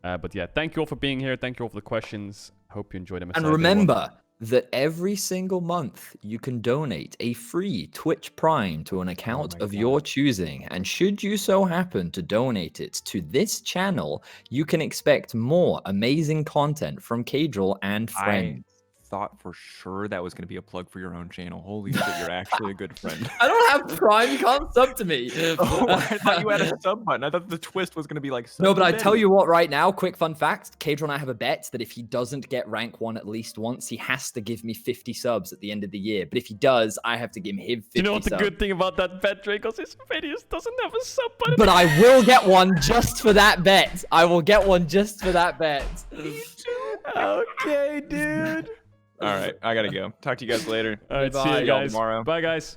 But yeah, thank you all for being here. Thank you all for the questions. Hope you enjoyed MSI. And remember that every single month you can donate a free Twitch Prime to an account of your choosing. And should you so happen to donate it to this channel, you can expect more amazing content from Caedrel and friends. I thought for sure that was going to be a plug for your own channel. Holy shit, you're actually a good friend. I don't have Prime. You can't sub to me. Oh, I thought you had a sub button. I thought the twist was going to be like sub. No, but I tell you what right now, quick fun fact, Caedrel and I have a bet that if he doesn't get rank 1 at least once, he has to give me 50 subs at the end of the year. But if he does, I have to give him 50 You know what the subs. good thing about that bet, Drakos, is Vedius doesn't have a sub button. But I will get one just for that bet. I will get one just for that bet. Okay, dude. All right, I gotta go. Talk to you guys later. All right, see Bye, you y'all, guys. tomorrow. Bye, guys.